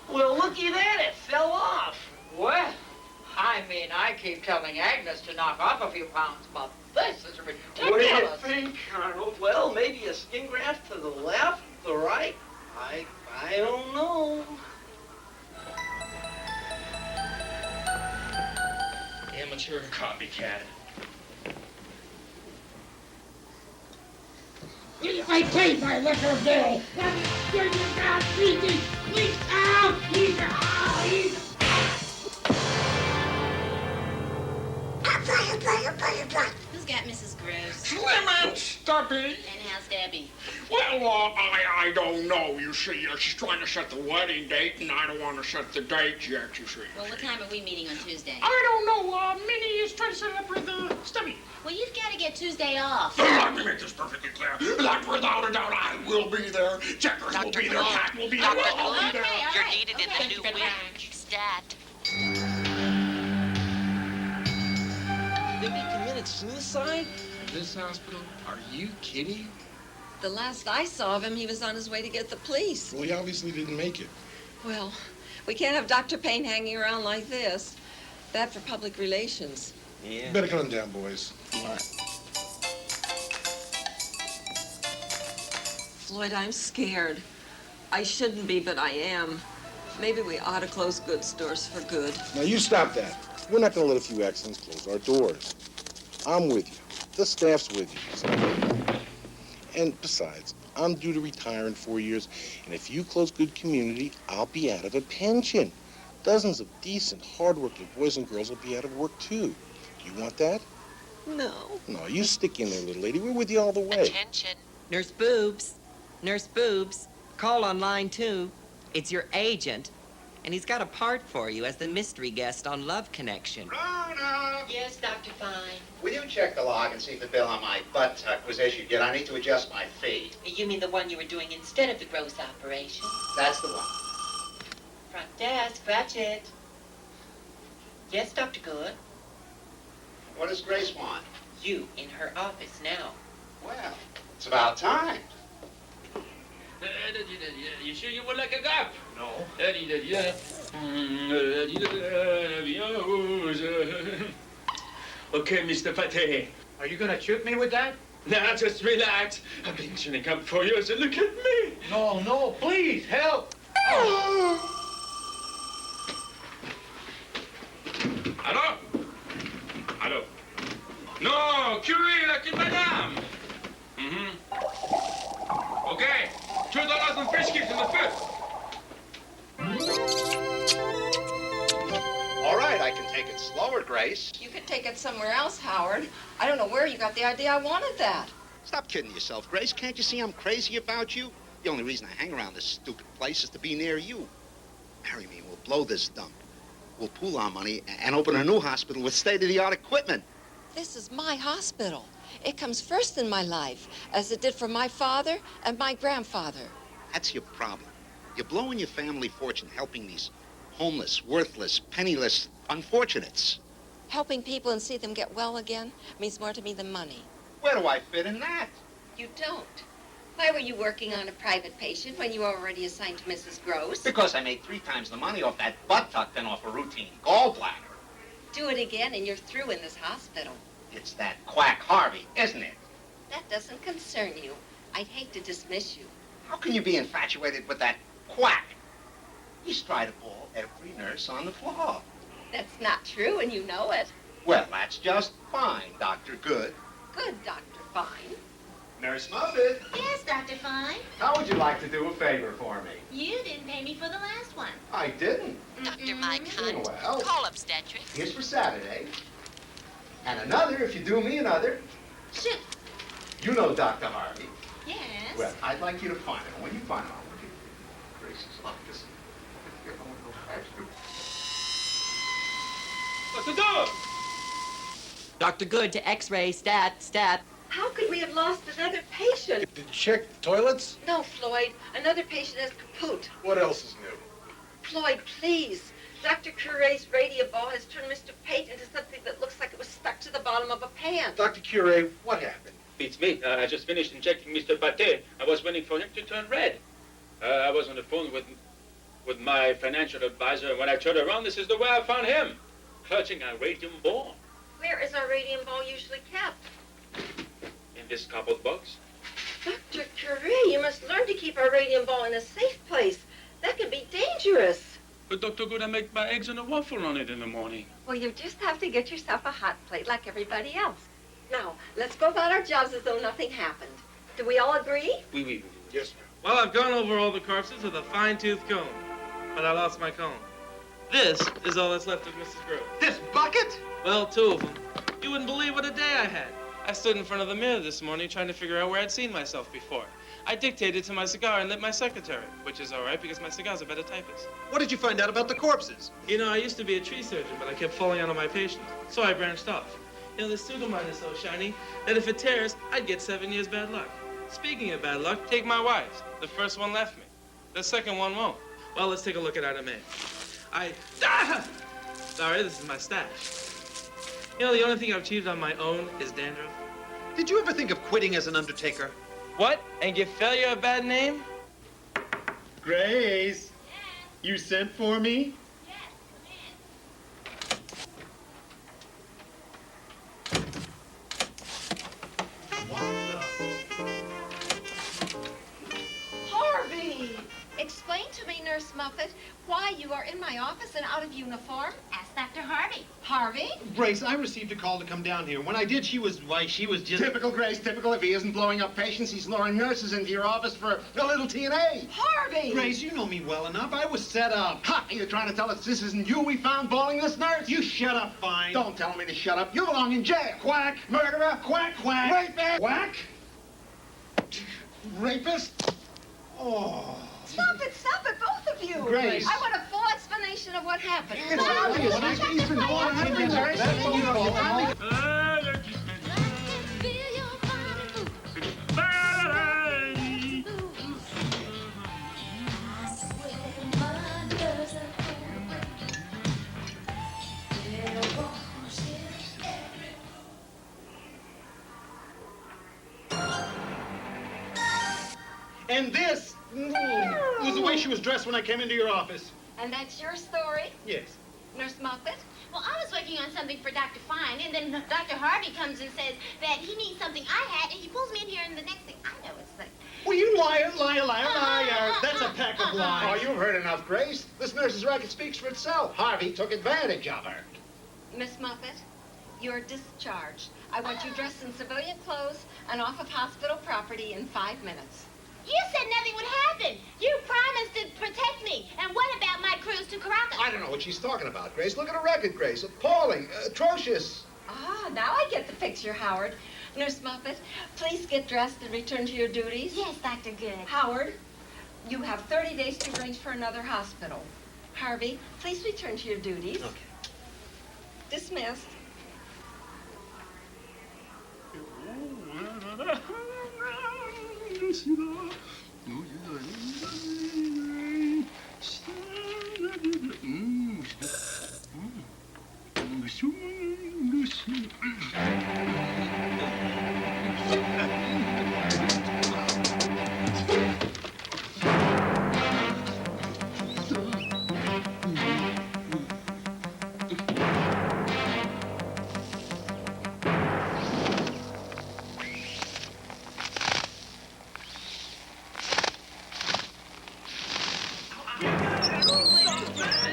Well, looky that, it fell off. Well, I mean, I keep telling Agnes to knock off a few pounds, but this is ridiculous. What do you think, Arnold? Well, maybe a skin graft to the left, the right? I don't know. Amateur copycat. I paid my liquor bill. Get your God, please out! He's out! Who's got Mrs. Gross? Clement, stop it! And how's Dad? Debbie? Well, I don't know, you see. She's trying to set the wedding date, and I don't want to set the date yet, you see. Well, what time are we meeting on Tuesday? I don't know. Minnie is trying to set it up with Stubby. Well, you've got to get Tuesday off. Let me make this perfectly clear. That without a doubt I will be there. Checkers will be there. Pat will be there. We'll all be there. You're needed in the new wing. Stat. Think he committed suicide? In this hospital? Are you kidding? The last I saw of him, he was on his way to get the police. Well, he obviously didn't make it. Well, we can't have Dr. Payne hanging around like this. Bad for public relations. Yeah. Better come down, boys. All right. Floyd, I'm scared. I shouldn't be, but I am. Maybe we ought to close goods stores for good. Now, you stop that. We're not going to let a few accidents close our doors. I'm with you. The staff's with you. So. And besides, I'm due to retire in 4 years, and if you close Good Community, I'll be out of a pension. Dozens of decent, hardworking boys and girls will be out of work, too. Do you want that? No. No, you stick in there, little lady. We're with you all the way. Attention. Nurse Boobs. Nurse Boobs. Call on line 2. It's your agent. And he's got a part for you as the mystery guest on Love Connection. Rona! Yes, Dr. Fine. Will you check the log and see if the bill on my butt tuck was issued yet? I need to adjust my fee. You mean the one you were doing instead of the gross operation? That's the one. Front desk, Ratchet. Yes, Dr. Good. What does Grace want? You in her office now. Well, it's about time. You sure you would like a gap? No. Okay, Mr. Pate. Are you gonna shoot me with that? Now, just relax. I've been chewing up for years, and look at me. No, please, help! Allô? Allô? No, curé, la kid madame. Okay, $2 and biscuits in the fifth. All right, I can take it slower, Grace. You could take it somewhere else, Howard. I don't know where you got the idea I wanted that. Stop kidding yourself, Grace. Can't you see I'm crazy about you? The only reason I hang around this stupid place is to be near you. Marry me and we'll blow this dump. We'll pool our money and open a new hospital with state-of-the-art equipment. This is my hospital. It comes first in my life, as it did for my father and my grandfather. That's your problem. You're blowing your family fortune helping these homeless, worthless, penniless unfortunates. Helping people and see them get well again means more to me than money. Where do I fit in that? You don't. Why were you working on a private patient when you were already assigned to Mrs. Gross? Because I made 3 times the money off that butt tuck than off a routine gallbladder. Do it again and you're through in this hospital. It's that quack Harvey, isn't it? That doesn't concern you. I'd hate to dismiss you. How can you be infatuated with that quack? He's tried to ball every nurse on the floor. That's not true, and you know it. Well, that's just fine, Dr. Good. Good, Dr. Fine. Nurse Muffet. Yes, Dr. Fine. How would you like to do a favor for me? You didn't pay me for the last one. I didn't. Dr. Mike Hunt. Well, Call obstetrics. here's for Saturday. And another if you do me another. Shoot. You know Dr. Harvey. Yes. Well, I'd like you to find him. When you find him, I'll look at Grace's office. What's the door? Dr. Good to X-ray, stat. How could we have lost another patient? Did you check the toilets? No, Floyd. Another patient has kaput. What else is new? Floyd, please. Dr. Cure's radio ball has turned Mr. Pate into something that looks like it was stuck to the bottom of a pan. Dr. Cure, what happened? Beats me. I just finished injecting Mr. Pate. I was waiting for him to turn red. I was on the phone with my financial advisor, and when I turned around, this is the way I found him, clutching a radium ball Where is our radium ball usually kept? in this cardboard box. Dr. Cure, you must learn to keep our radium ball in a safe place. That could be dangerous. But Dr. Good, I make my eggs and a waffle on it in the morning. Well, you just have to get yourself a hot plate like everybody else. Now, let's go about our jobs as though nothing happened. Do we all agree? Oui. Yes, ma'am. Well, I've gone over all the corpses with a fine-tooth comb, but I lost my comb. This is all that's left of Mrs. Grove. This bucket? Well, 2 of them. You wouldn't believe what a day I had. I stood in front of the mirror this morning trying to figure out where I'd seen myself before. I dictated to my cigar and lit my secretary, which is all right because my cigar's a better typist. What did you find out about the corpses? You know, I used to be a tree surgeon, but I kept falling out on my patients, so I branched off. You know, this suit of mine is so shiny that if it tears, I'd get 7 years bad luck. Speaking of bad luck, take my wives. The first one left me. The second one won't. Well, let's take a look at Item A. Sorry, this is my stash. You know, the only thing I've achieved on my own is dandruff. Did you ever think of quitting as an undertaker? What? And give failure a bad name? Grace, you sent for me? Harvey! Explain to me, Nurse Muffet, why you are in my office and out of uniform. Ask Dr. Harvey. Harvey? Grace, I received a call to come down here. When I did, she was just... Typical, Grace, typical. If he isn't blowing up patients, he's luring nurses into your office for a little TNA. Harvey! Grace, you know me well enough. I was set up. Ha! You're trying to tell us this isn't you we found balling this nurse? You shut up, Fine. Don't tell me to shut up. You belong in jail. Quack! Murderer! Quack! Quack! Rapist! Quack! Rapist! Oh... Stop it, both of you! Grace. I want a full explanation of what happened. It's obvious. He's been going on every Grace. And this was the way she was dressed when I came into your office. And that's your story, Yes. Nurse Muffet? Well, I was working on something for Dr. Fine, and then Dr. Harvey comes and says that he needs something I had, and he pulls me in here, and the next thing I know, it's like... Well, you liar. That's a pack of Oh, lies. you've heard enough, Grace. This nurse's racket speaks for itself. Harvey took advantage of her. Miss Muffet, you're discharged. I want you dressed in civilian clothes and off of hospital property in 5 minutes. You said nothing would happen. You promised to protect me. And what about my cruise to Caracas? I don't know what she's talking about, Grace. Look at her record, Grace. Appalling. Atrocious. Ah, now I get the picture, Howard. Nurse Muffet, please get dressed and return to your duties. Yes, Dr. Good. Howard, you have 30 days to arrange for another hospital. Harvey, please return to your duties. Okay. Dismissed.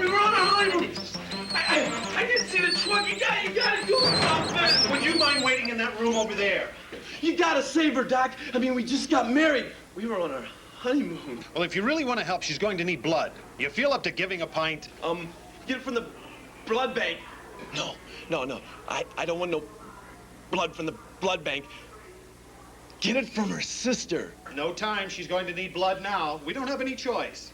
We were on a highway. I didn't see the truck. You gotta do something. Would you mind waiting in that room over there? You gotta save her, Doc. I mean, we just got married. We were on our honeymoon. Well, if you really want to help, she's going to need blood. You feel up to giving a pint? Get it from the blood bank. No. I don't want no blood from the blood bank. Get it from her sister. No time. She's going to need blood now. We don't have any choice.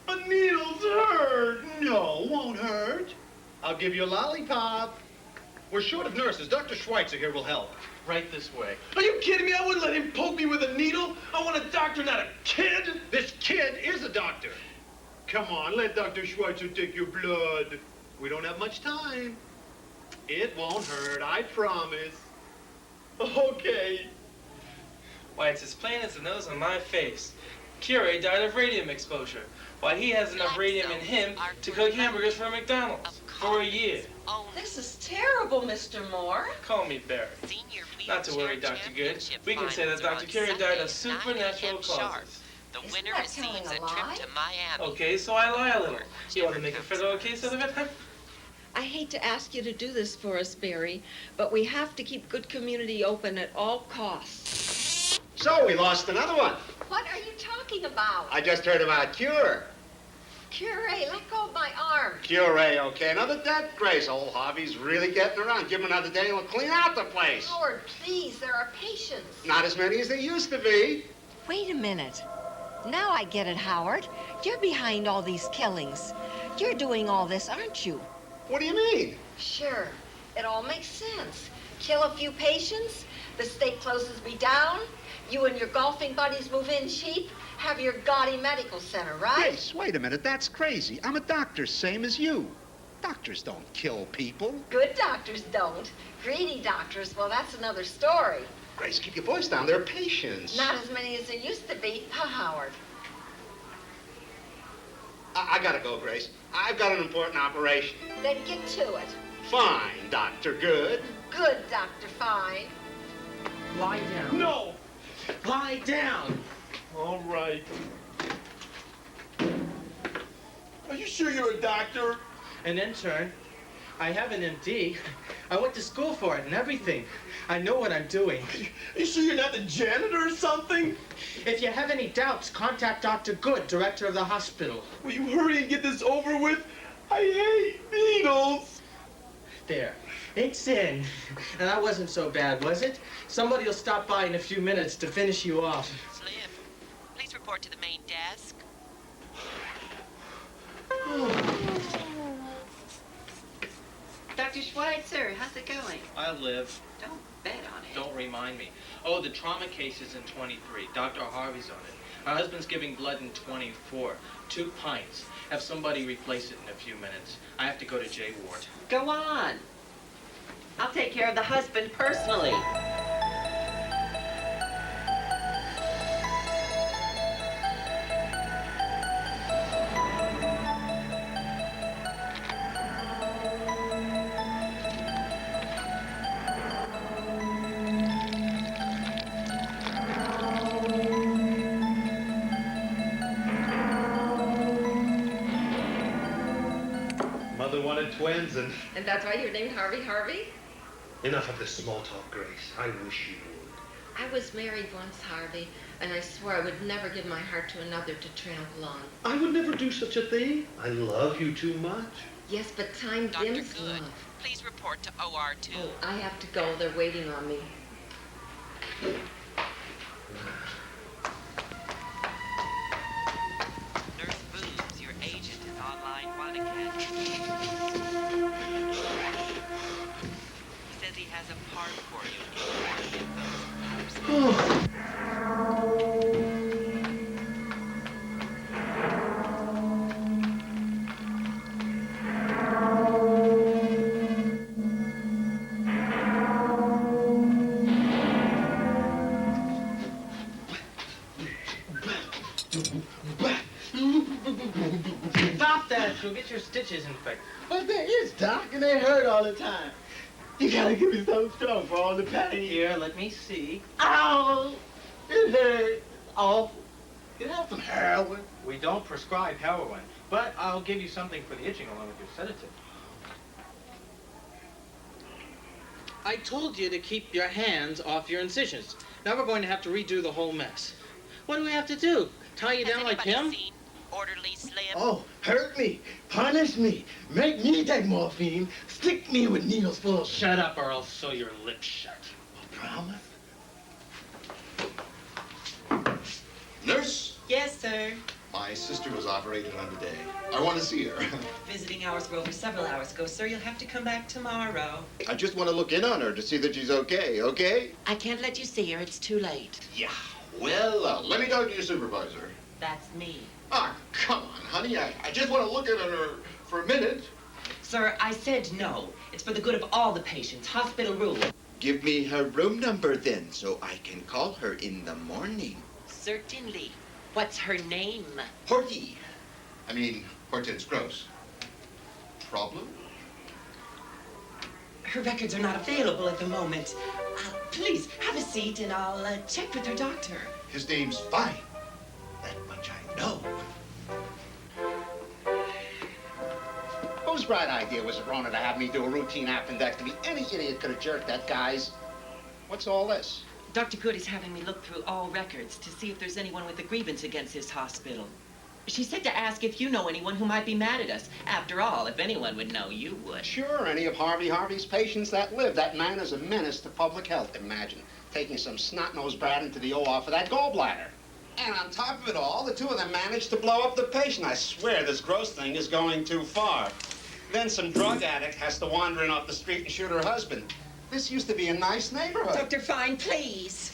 But needles hurt. No, won't hurt. I'll give you a lollipop. We're short of nurses. Dr. Schweitzer here will help. Right this way. Are you kidding me? I wouldn't let him poke me with a needle. I want a doctor, not a kid. This kid is a doctor. Come on, let Dr. Schweitzer take your blood. We don't have much time. It won't hurt, I promise. Okay. Why, it's as plain as the nose on my face. Curie died of radium exposure. Why, he has enough radium in him to cook hamburgers for McDonald's for a year. This is terrible, Mr. Moore. Call me Barry. Not to worry, Dr. Good. We can say that Dr. Curie died of supernatural causes. The winner receives a trip to Miami. Okay, so I lie a little. You want to make a federal case out of it, huh? I hate to ask you to do this for us, Barry, but we have to keep good community open at all costs. So we lost another one. What are you talking about? I just heard about Cure. Curé, let go of my arm. Curé, okay. Another death, Grace. Old Harvey's really getting around. Give him another day and we'll clean out the place. Howard, please, there are patients. Not as many as there used to be. Wait a minute. Now I get it, Howard. You're behind all these killings. You're doing all this, aren't you? What do you mean? Sure. It all makes sense. Kill a few patients, the state closes me down, you and your golfing buddies move in cheap, have your gaudy medical center, right? Grace, wait a minute. That's crazy. I'm a doctor, same as you. Doctors don't kill people. Good doctors don't. Greedy doctors, well, that's another story. Grace, keep your voice down. There are patients. Not as many as there used to be, huh, Howard? I gotta go, Grace. I've got an important operation. Then get to it. Fine, Dr. Good. Good, Dr. Fine. Lie down. No! Lie down. All right. Are you sure you're a doctor? An intern. I have an MD. I went to school for it and everything. I know what I'm doing. Are you sure you're not the janitor or something? If you have any doubts, contact Dr. Good, director of the hospital. Will you hurry and get this over with? I hate needles. There. It's in. And that wasn't so bad, was it? Somebody will stop by in a few minutes to finish you off. Slim, please report to the main desk. Dr. Schweitzer, how's it going? I live. Don't bet on it. Don't remind me. Oh, the trauma case is in 23. Dr. Harvey's on it. My husband's giving blood in 24. 2 pints. Have somebody replace it in a few minutes. I have to go to J ward. Go on. I'll take care of the husband personally. Mother wanted twins, and And that's why you're named Harvey Harvey? enough of this small talk, Grace. I wish you would. I was married once, Harvey, and I swore I would never give my heart to another to trample on. I would never do such a thing. I love you too much. Yes, but time Dr. dims Good, love. please report to OR2. Oh, I have to go. They're waiting on me. Nurse Boobs, your agent is online One Academy. He says he has a part for you if you want to get those. Stop that! You'll get your stitches infected. But there is, Doc, and they hurt all the time. You gotta give me something strong for all the pain. Here, let me see. Ow! It hurts. Awful. You have some heroin. We don't prescribe heroin, but I'll give you something for the itching along with your sedative. I told you to keep your hands off your incisions. Now we're going to have to redo the whole mess. What do we have to do? Tie you down like him? Seen Orderly Slim? Oh, hurt me, punish me, make me take morphine, stick me with needles full of... Shut up or I'll sew your lips shut. Promise? Nurse, Yes, sir. my sister was operated on today. I want to see her. Visiting hours were over several hours ago, sir. You'll have to come back tomorrow. I just want to look in on her to see that she's okay, okay? I can't let you see her. It's too late. Yeah. Well, let me talk to your supervisor. That's me. Ah, come on, honey. I just want to look in on her for a minute. Sir, I said no. It's for the good of all the patients. Hospital rule. Give me her room number then, so I can call her in the morning. Certainly. What's her name? Horty. I mean, Hortense Gross. Problem? Her records are not available at the moment. Please, have a seat and I'll check with her doctor. His name's Fine. That much I know. Whose bright idea was it, Rona, to have me do a routine appendectomy? Any idiot could have jerked that, guys. What's all this? Dr. Good is having me look through all records to see if there's anyone with a grievance against this hospital. She said to ask if you know anyone who might be mad at us. After all, if anyone would know, you would. Sure, any of Harvey's patients that live. That man is a menace to public health. Imagine taking some snot-nosed brat into the OR for that gallbladder. And on top of it all, the two of them managed to blow up the patient. I swear this gross thing is going too far. Then some drug addict has to wander in off the street and shoot her husband. This used to be a nice neighborhood. Dr. Fine, please.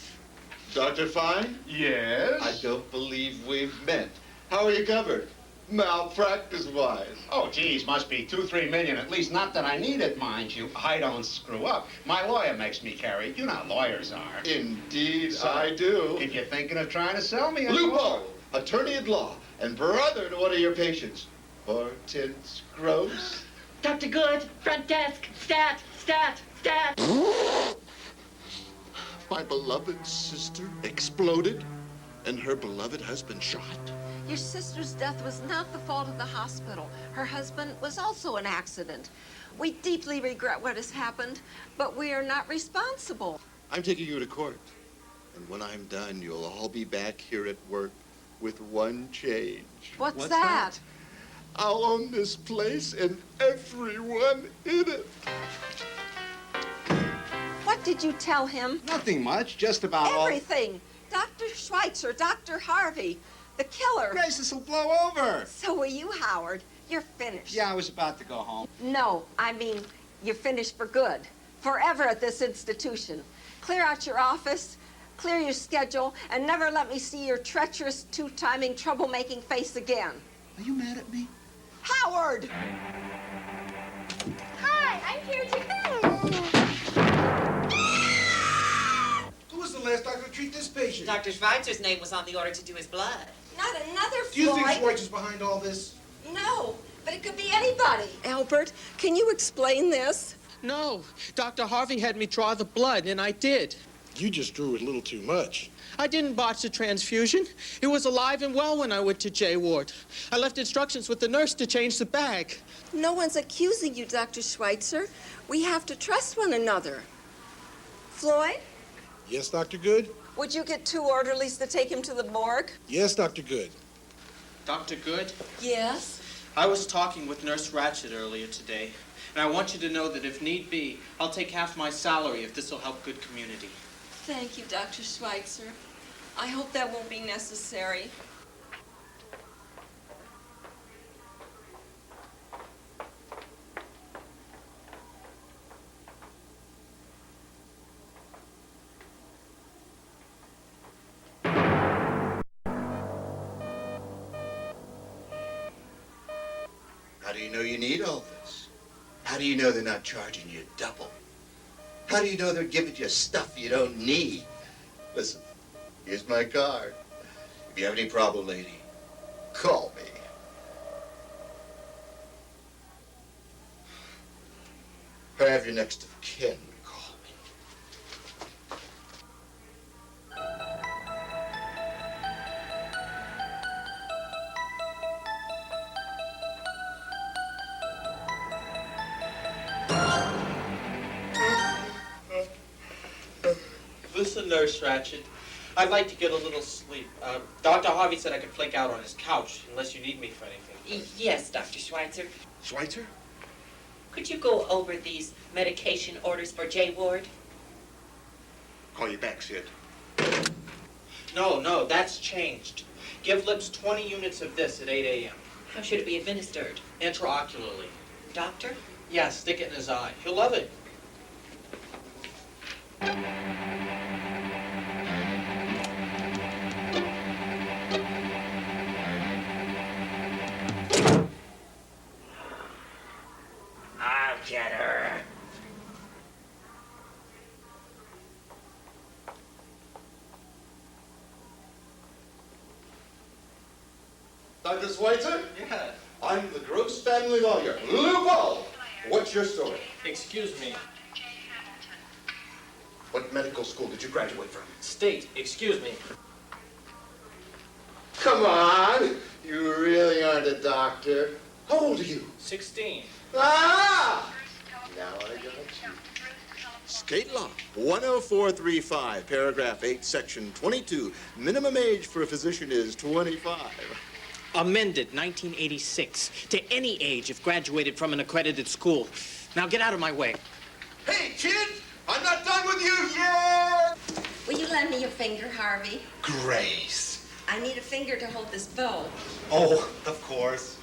Dr. Fine? Yes? I don't believe we've met. How are you covered? Malpractice-wise. Oh, geez, must be 2-3 million at least. Not that I need it, mind you. I don't screw up. My lawyer makes me carry it. You know how lawyers are. Indeed, So, I do. If you're thinking of trying to sell me, Lupo, attorney-at-law, and brother to one of your patients. Hortense Gross. Dr. Good, front desk, stat. My beloved sister exploded, and her beloved husband shot. Your sister's death was not the fault of the hospital. Her husband was also an accident. We deeply regret what has happened, but we are not responsible. I'm taking you to court, and when I'm done, you'll all be back here at work with one change. What's that? I'll own this place and everyone in it. What did you tell him? Nothing much, just about Everything. Dr. Schweitzer, Dr. Harvey, the killer. Grace, this'll blow over. So are you, Howard. You're finished. Yeah, I was about to go home. No, I mean, you're finished for good. Forever at this institution. Clear out your office, clear your schedule, and never let me see your treacherous, two-timing, troublemaking face again. Are you mad at me? Howard! Hi, I'm here too. Who was the last doctor to treat this patient? Dr. Schweitzer's name was on the order to do his blood. Not another Do you think Floyd. Schweitzer's behind all this? No, but it could be anybody. Albert, can you explain this? No, Dr. Harvey had me draw the blood, and I did. You just drew a little too much. I didn't botch the transfusion. It was alive and well when I went to J Ward. I left instructions with the nurse to change the bag. No one's accusing you, Dr. Schweitzer. We have to trust one another. Floyd, Yes, Dr. Good? would you get 2 orderlies to take him to the morgue? Yes, Dr. Good. Dr. Good, Yes. I was talking with Nurse Ratchet earlier today, and I want you to know that if need be, I'll take half my salary if this will help good community. Thank you, Dr. Schweitzer. I hope that won't be necessary. How do you know you need all this? How do you know they're not charging you double? How do you know they're giving you stuff you don't need? Listen, here's my card. If you have any problem, lady, call me. Or have your next of kin call me. Listen, Nurse Ratchet, I'd like to get a little sleep. Dr. Harvey said I could flake out on his couch unless you need me for anything. Yes, Dr. Schweitzer. Schweitzer? Could you go over these medication orders for J Ward? Call you back, Sid. No, that's changed. Give Lips 20 units of this at 8 a.m. How should it be administered? Intraocularly. Doctor? Yeah, stick it in his eye. He'll love it. I'll get her. Dr. Schweitzer? Yeah. I'm the Gross family lawyer. Lupo! What's your story? Excuse me. What medical school did you graduate from? State, excuse me. Come on! You really aren't a doctor. How old are you? 16. Ah! Now I got you. State law, 10435, paragraph 8, section 22. Minimum age for a physician is 25. Amended 1986 to any age if graduated from an accredited school. Now get out of my way. Hey, kid! I'm not done with you yet! Will you lend me your finger, Harvey? Grace. I need a finger to hold this bow. Oh, of course.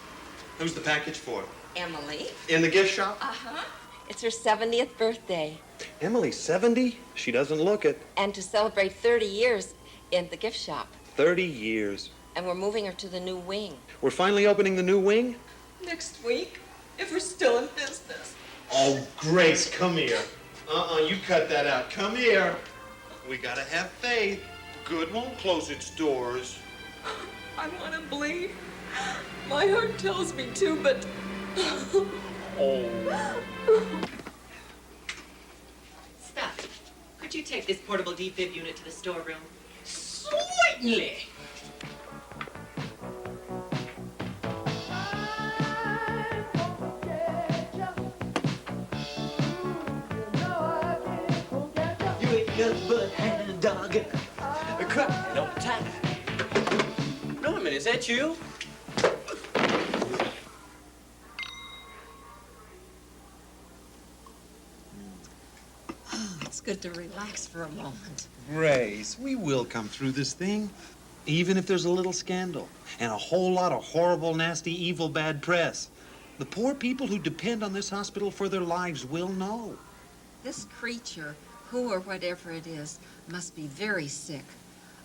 Who's the package for? Emily. In the gift shop? Uh-huh. It's her 70th birthday. Emily, 70? She doesn't look it. And to celebrate 30 years in the gift shop. 30 years. And we're moving her to the new wing. We're finally opening the new wing? Next week, if we're still in business. Oh, Grace, come here. You cut that out. Come here. We gotta have faith. Good won't close its doors. I want to believe. My heart tells me to, but... Stop. Could you take this portable defib unit to the storeroom? Certainly. You ain't nothing but a hand dog. Crying all the time. Norman, is that you? It's good to relax for a moment. Grace, we will come through this thing. Even if there's a little scandal and a whole lot of horrible, nasty, evil, bad press. The poor people who depend on this hospital for their lives will know. This creature, who or whatever it is, must be very sick.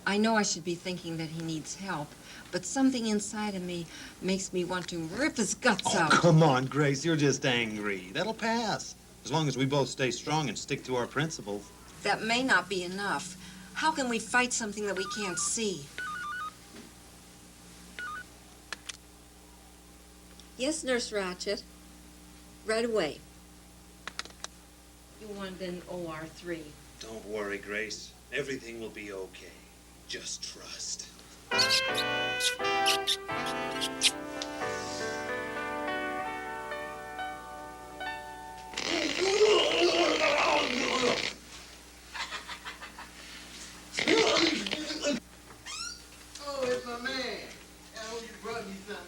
I know I should be thinking that he needs help, but something inside of me makes me want to rip his guts out. Come on, Grace, you're just angry. That'll pass. As long as we both stay strong and stick to our principles. That may not be enough. How can we fight something that we can't see? Yes, Nurse Ratchet. Right away. You want an OR3. Don't worry, Grace. Everything will be okay. Just trust. Oh, it's my man. I hope you brought me something.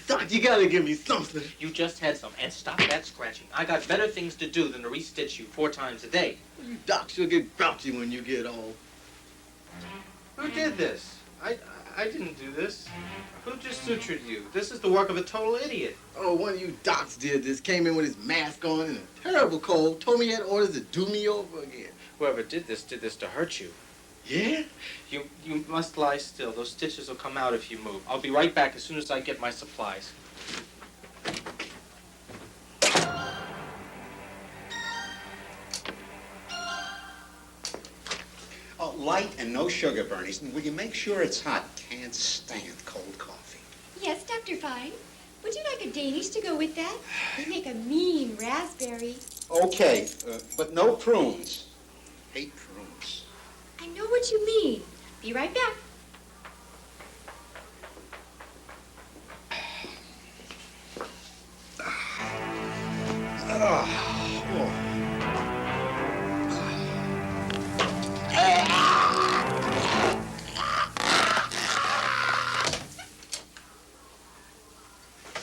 Doc, you gotta give me something. You just had some, and stop that scratching. I got better things to do than to restitch you 4 times a day. You docs will get grouchy when you get old. Who did this? I didn't do this. Who just sutured you? This is the work of a total idiot. Oh, one of you docs did this. Came in with his mask on in a terrible cold. Told me he had orders to do me over again. Whoever did this to hurt you. Yeah? You must lie still. Those stitches will come out if you move. I'll be right back as soon as I get my supplies. Oh, light and no sugar, Bernice. And will you make sure it's hot? Can't stand cold coffee. Yes, Dr. Fine. Would you like a Danish to go with that? They make a mean raspberry. Okay, but no prunes. Hate prunes. I know what you mean. Be right back.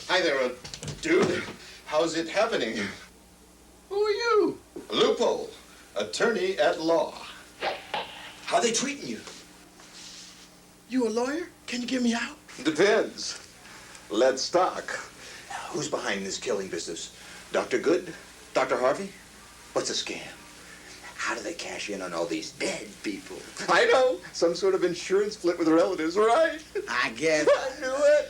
Hi there, dude. How's it happening? Who are you? Lupo, attorney at law. How they treating you? You a lawyer? Can you get me out? Depends. Let's talk. Who's behind this killing business? Dr. Good? Dr. Harvey? What's a scam? How do they cash in on all these dead people? I know. Some sort of insurance split with relatives, right? I guess. I knew it.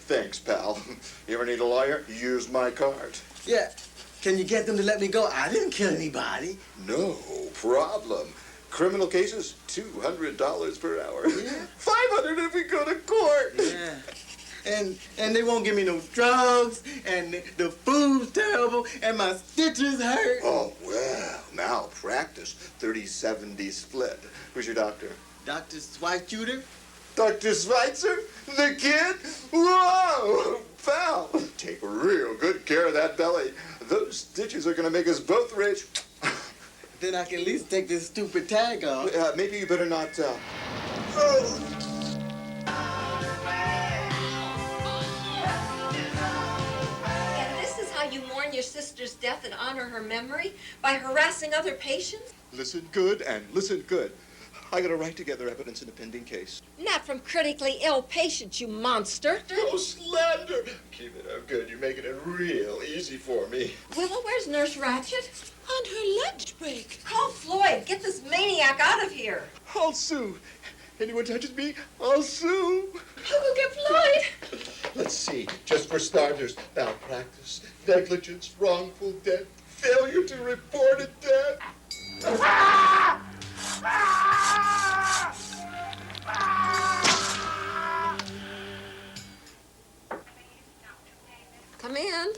Thanks, pal. You ever need a lawyer? Use my card. Yeah. Can you get them to let me go? I didn't kill anybody. No problem. Criminal cases, $200 per hour. Yeah. $500 if we go to court. Yeah. And they won't give me no drugs, and the food's terrible, and my stitches hurt. Oh, well, malpractice, 30-70 split. Who's your doctor? Dr. Schweitzer? Dr. Schweitzer? The kid? Whoa! Pal, take real good care of that belly. Those stitches are gonna make us both rich. Then I can at least take this stupid tag off. Maybe you better not, And this is how you mourn your sister's death and honor her memory? By harassing other patients? Listen good and listen good. I got to write together evidence in a pending case. Not from critically ill patients, you monster. No slander. Keep it up good. You're making it real easy for me. Willow, where's Nurse Ratchet? On her lunch break. Call Floyd. Get this maniac out of here. I'll sue. Anyone touches me, I'll sue. I'll go get Floyd. Let's see. Just for starters, malpractice, negligence, wrongful death, failure to report a death. Come in.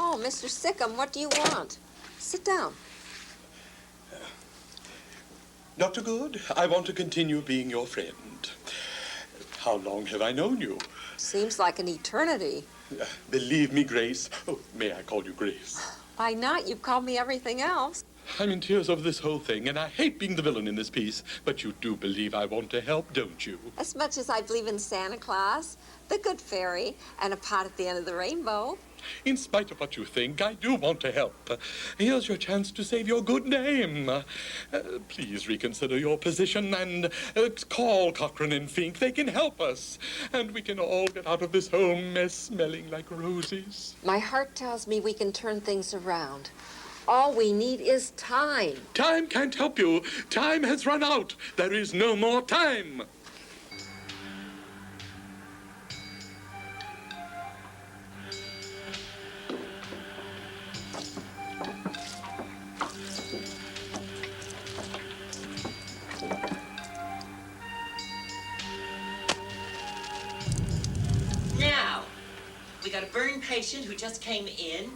Oh, Mr. Sickham, what do you want? Sit down. Dr. Good, I want to continue being your friend. How long have I known you? Seems like an eternity. Believe me, Grace. Oh, may I call you Grace? Why not? You've called me everything else. I'm in tears over this whole thing, and I hate being the villain in this piece. But you do believe I want to help, don't you? As much as I believe in Santa Claus, the Good Fairy, and a pot at the end of the rainbow. In spite of what you think, I do want to help. Here's your chance to save your good name. Please reconsider your position and call Cochran and Fink. They can help us. And we can all get out of this home mess smelling like roses. My heart tells me we can turn things around. All we need is time. Time can't help you. Time has run out. There is no more time. Now, we got a burn patient who just came in,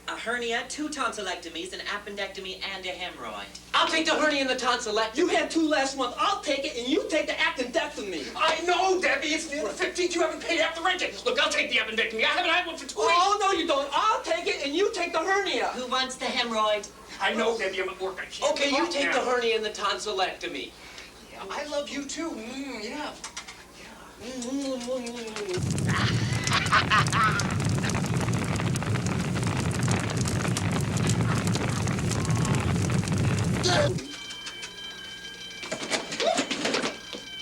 a hernia, 2 tonsillectomies, an appendectomy, and a hemorrhoid. I'll take the hernia and the tonsillectomy. You had 2 last month. I'll take it, and you take the appendectomy. I know, Debbie. It's the 15th. You haven't paid half the rent yet. Look, I'll take the appendectomy. I haven't had one for 2 weeks. Oh, no, you don't. I'll take it, and you take the hernia. Who wants the hemorrhoid? I know, Debbie. I'm at work. I can't. Okay, you take now. the hernia and the tonsillectomy. Yeah, I love you, too. Yeah.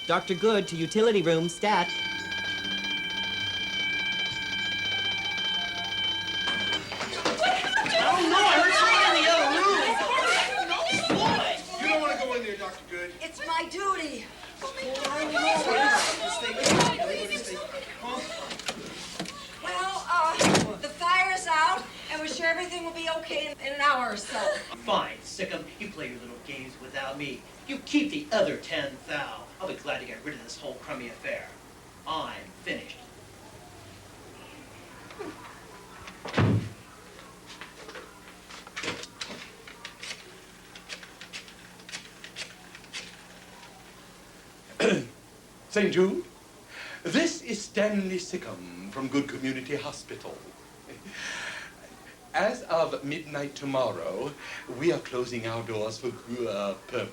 Dr. Good to utility room, stat. Oh, no, I heard somebody in the other room. You don't want to go in there, Dr. Good. It's my duty. Well, the fire's out, and we're sure everything will be okay in an hour or so. Fine, Sickham. You play your little games without me. You keep the other 10,000. I'll be glad to get rid of this whole crummy affair. I'm finished. St. Jude, this is Stanley Sickham from Good Community Hospital. As of midnight tomorrow, we are closing our doors for good.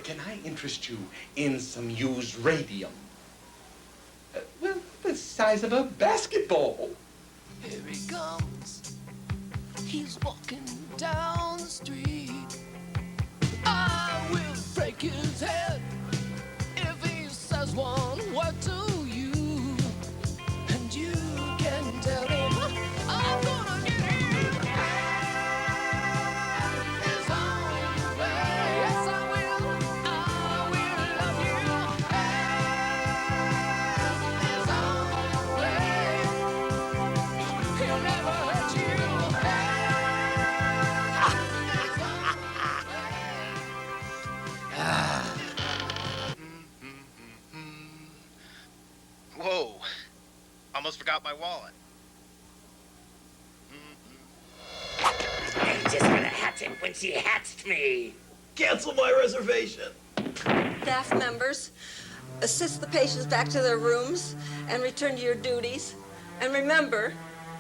Can I interest you in some used radium? Well, the size of a basketball. Here he comes. He's walking down the street. I will break his head if he says one word to you. And you can tell him I'm gonna get him. It's on the way. Yes, I will love you. It's on the way. He'll never hurt you. Whoa. Almost forgot my wallet. I just gonna hatch him when she hatched me. Cancel my reservation. Staff members, assist the patients back to their rooms and return to your duties. And remember,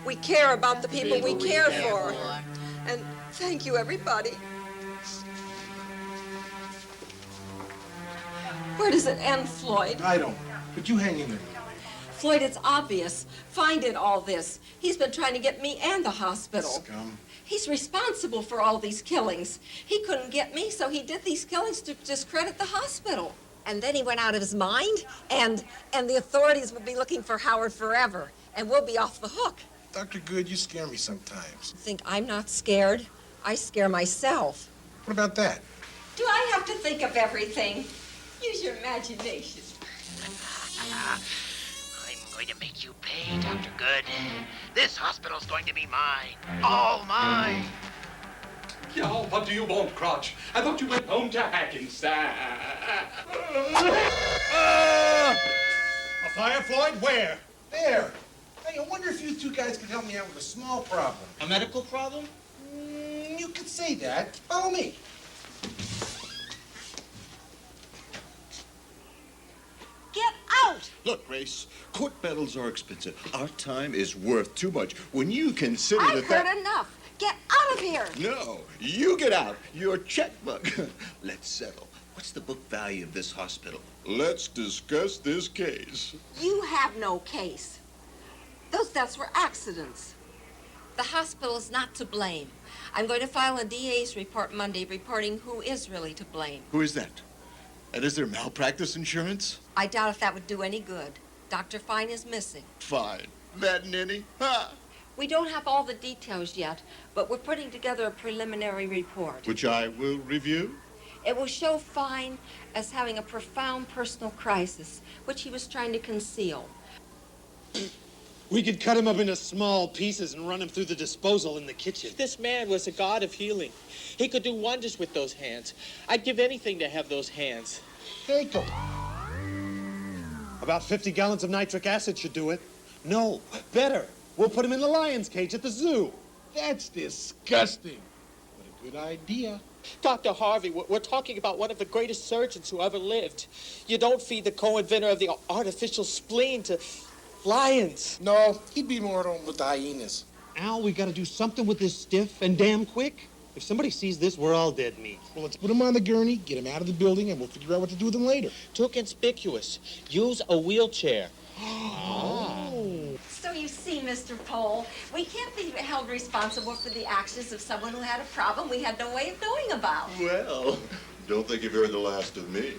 we care about the people we care for. And thank you, everybody. Where does it end, Floyd? I don't. But you hang in there. Floyd, it's obvious. Fine did all this. He's been trying to get me and the hospital. Scum. He's responsible for all these killings. He couldn't get me, so he did these killings to discredit the hospital. And then he went out of his mind, and the authorities will be looking for Howard forever, and we'll be off the hook. Dr. Good, you scare me sometimes. Think I'm not scared? I scare myself. What about that? Do I have to think of everything? Use your imagination. I'm going to make you pay, Dr. Good. This hospital's going to be mine. All mine. Yeah, what do you want, Crotch? I thought you went home to Hackensack. A fire, Floyd? Where? There. Hey, I wonder if you two guys could help me out with a small problem. A medical problem? You could say that. Follow me. Get out! Look, Grace, court battles are expensive. Our time is worth too much. When you consider I've heard enough. Get out of here! No, you get out. Your checkbook. Let's settle. What's the book value of this hospital? Let's discuss this case. You have no case. Those deaths were accidents. The hospital is not to blame. I'm going to file a DA's report Monday reporting who is really to blame. Who is that? And is there malpractice insurance? I doubt if that would do any good. Dr. Fine is missing. Fine. That ninny? Ha! We don't have all the details yet, but we're putting together a preliminary report. Which I will review. It will show Fine as having a profound personal crisis, which he was trying to conceal. We could cut him up into small pieces and run him through the disposal in the kitchen. This man was a god of healing. He could do wonders with those hands. I'd give anything to have those hands. Take them. About 50 gallons of nitric acid should do it. No, better. We'll put him in the lion's cage at the zoo. That's disgusting. What a good idea. Dr. Harvey, we're talking about one of the greatest surgeons who ever lived. You don't feed the co-inventor of the artificial spleen to lions. No, he'd be more at home with the hyenas. Al, we gotta do something with this stiff and damn quick. If somebody sees this, we're all dead meat. Well, let's put him on the gurney, get him out of the building, and we'll figure out what to do with him later. Too conspicuous. Use a wheelchair. So you see, Mr. Pohl, we can't be held responsible for the actions of someone who had a problem we had no way of knowing about. Well, don't think you've heard the last of me.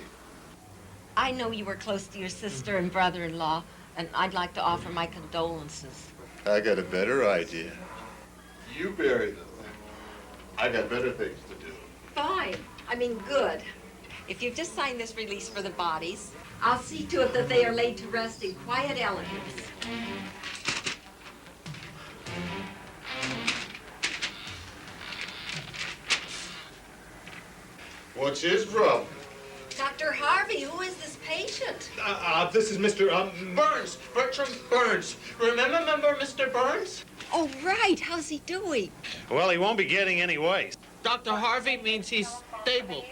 I know you were close to your sister and brother-in-law, and I'd like to offer my condolences. I got a better idea. You bury them. I got better things to do. Fine. I mean, good. If you just sign this release for the bodies, I'll see to it that they are laid to rest in quiet elegance. What's his problem? Dr. Harvey, who is this patient? This is Mr. Burns. Bertram Burns. Remember Mr. Burns? Oh, right. How's he doing? Well, he won't be getting any waste. Dr. Harvey means he's stable.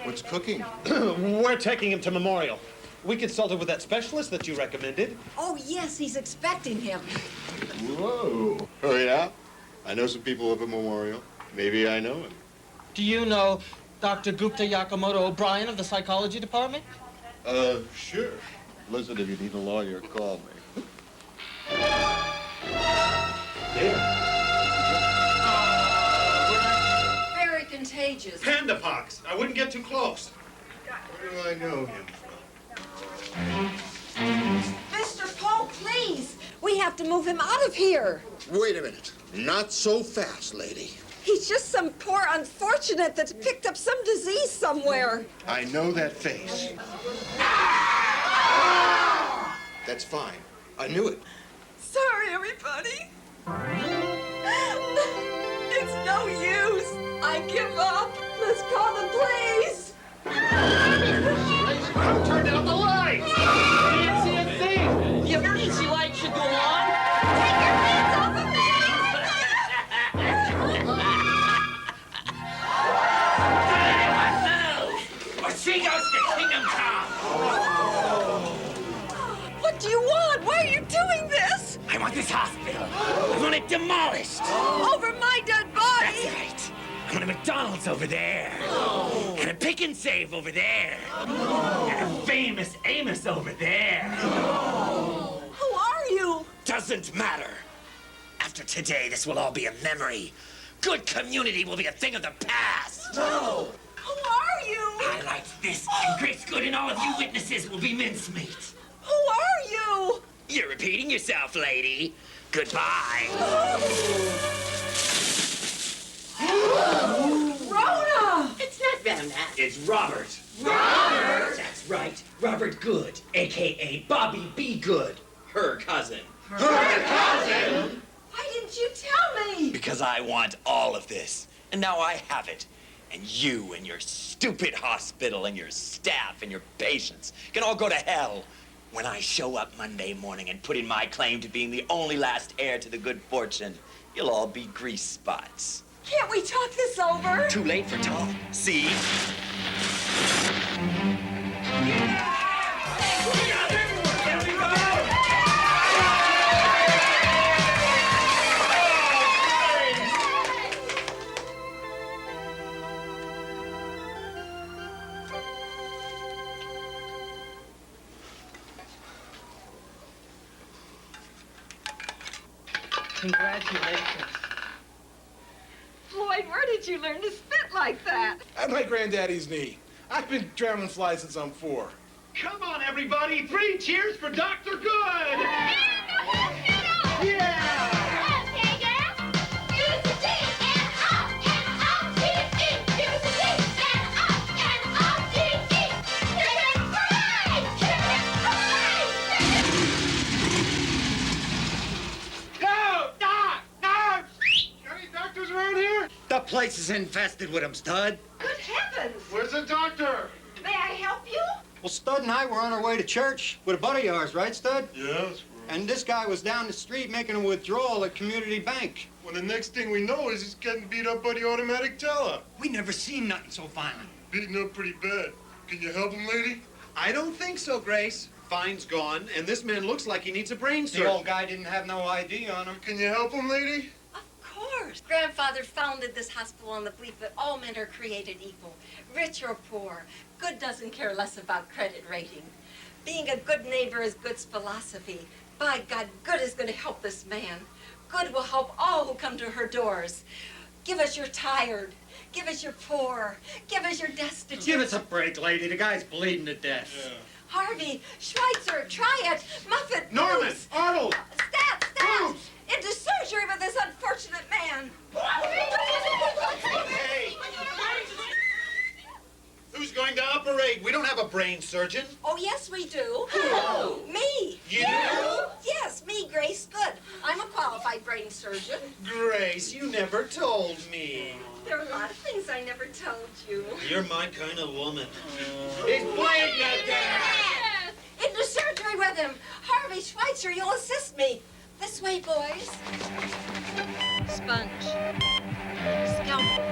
What's cooking? We're taking him to Memorial. We consulted with that specialist that you recommended. Oh, yes, he's expecting him. Whoa. Oh, yeah? I know some people up at Memorial. Maybe I know him. Do you know Dr. Gupta Yakamoto O'Brien of the psychology department? Sure. Listen, if you need a lawyer, call me. Very contagious. Panda pox. I wouldn't get too close. Where do I know him from? Mr. Pohl, please. We have to move him out of here. Wait a minute. Not so fast, lady. He's just some poor unfortunate that's picked up some disease somewhere. I know that face. That's fine. I knew it. Sorry, everybody. It's no use. I give up. Let's call the police. Turn out the lights! You didn't see a thing! The emergency light should go on! Take your hands off of me! Or she goes to Kingdom Come! What do you want? Why are you doing this? I want this hospital. I want it demolished. Over my dead body! buddy. That's right. I want a McDonald's over there. Oh. And a Pick and Save over there. And a Famous Amos over there. Who are you? Doesn't matter. After today, this will all be a memory. Good community will be a thing of the past. No. Who are you? I like this, and Grace Good and all of you witnesses will be mincemeat. Who are you? You're repeating yourself, lady. Goodbye. Rhoda! It's not Rona. It's Robert. Robert? That's right. Robert Good, a.k.a. Bobby B. Good. Her cousin. Her cousin? Why didn't you tell me? Because I want all of this. And now I have it. And you and your stupid hospital and your staff and your patients can all go to hell. When I show up Monday morning and put in my claim to being the only last heir to the good fortune, you'll all be grease spots. Can't we talk this over? Too late for talk. See? Congratulations. Floyd, where did you learn to spit like that? At my granddaddy's knee. I've been traveling fly since I'm 4. Come on, everybody. 3 cheers for Dr. Good! Yeah! The place is infested with them, Stud. Good heavens! Where's the doctor? May I help you? Well, Stud and I were on our way to church with a buddy of ours, right, Stud? Yes. And this guy was down the street making a withdrawal at Community Bank. Well, the next thing we know is he's getting beat up by the automatic teller. We never seen nothing so violent. Beaten up pretty bad. Can you help him, lady? I don't think so, Grace. Fine's gone, and this man looks like he needs a brain surgery. The old guy didn't have no ID on him. Can you help him, lady? Of course. Grandfather founded this hospital on the belief that all men are created equal, rich or poor. Good doesn't care less about credit rating. Being a good neighbor is Good's philosophy. By God, Good is going to help this man. Good will help all who come to her doors. Give us your tired. Give us your poor. Give us your destitute. Give us a break, lady. The guy's bleeding to death. Yeah. Harvey, Schweitzer, try it. Muffet, Norman, Bruce. Arnold. Stat! Into surgery with this unfortunate man. Hey! Who's going to operate? We don't have a brain surgeon. Oh, yes, we do. Who? Me. You? Yes, me, Grace Good. I'm a qualified brain surgeon. Grace, you never told me. There are a lot of things I never told you. You're my kind of woman. He's bleeding to death. Into surgery with him. Harvey Schweitzer, you'll assist me. This way, boys. Sponge. Scalpel.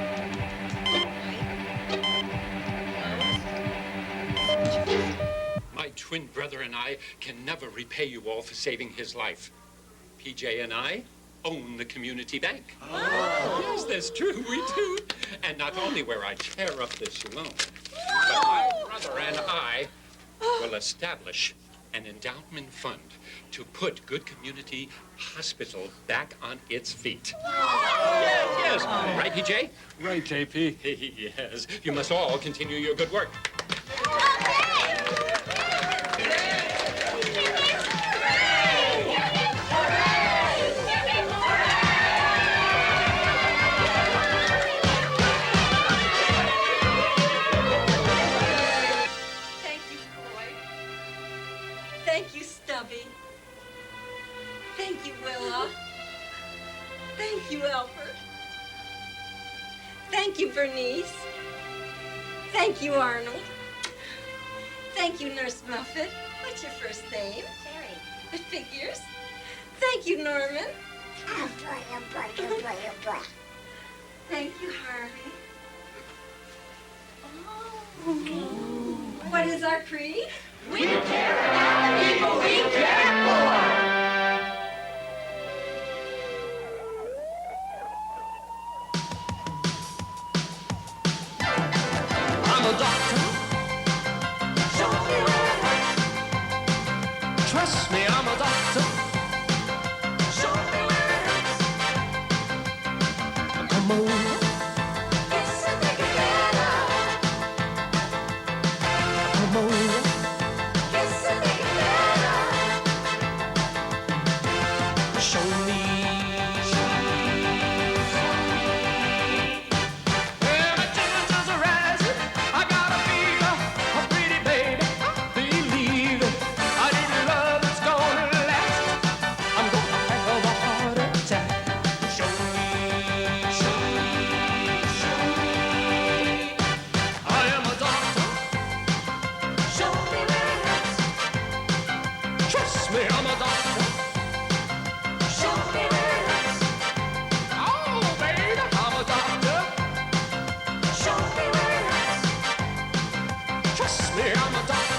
My twin brother and I can never repay you all for saving his life. PJ and I own the community bank. Oh. Yes, that's true, we do. And not only will I tear up this loan, but my brother and I will establish an endowment fund to put Good Community Hospital back on its feet. Yes, right, PJ? Right, JP. Yes, you must all continue your good work. Thank you, Floyd. Thank you, Stubby. Thank you, Willa. Thank you, Albert. Thank you, Bernice. Thank you, Arnold. Thank you, Nurse Muffet. What's your first name? Sherry. It figures. Thank you, Norman. Thank you, Harvey. What is our creed? We care about the people we care for. Trust me, I'm a doctor.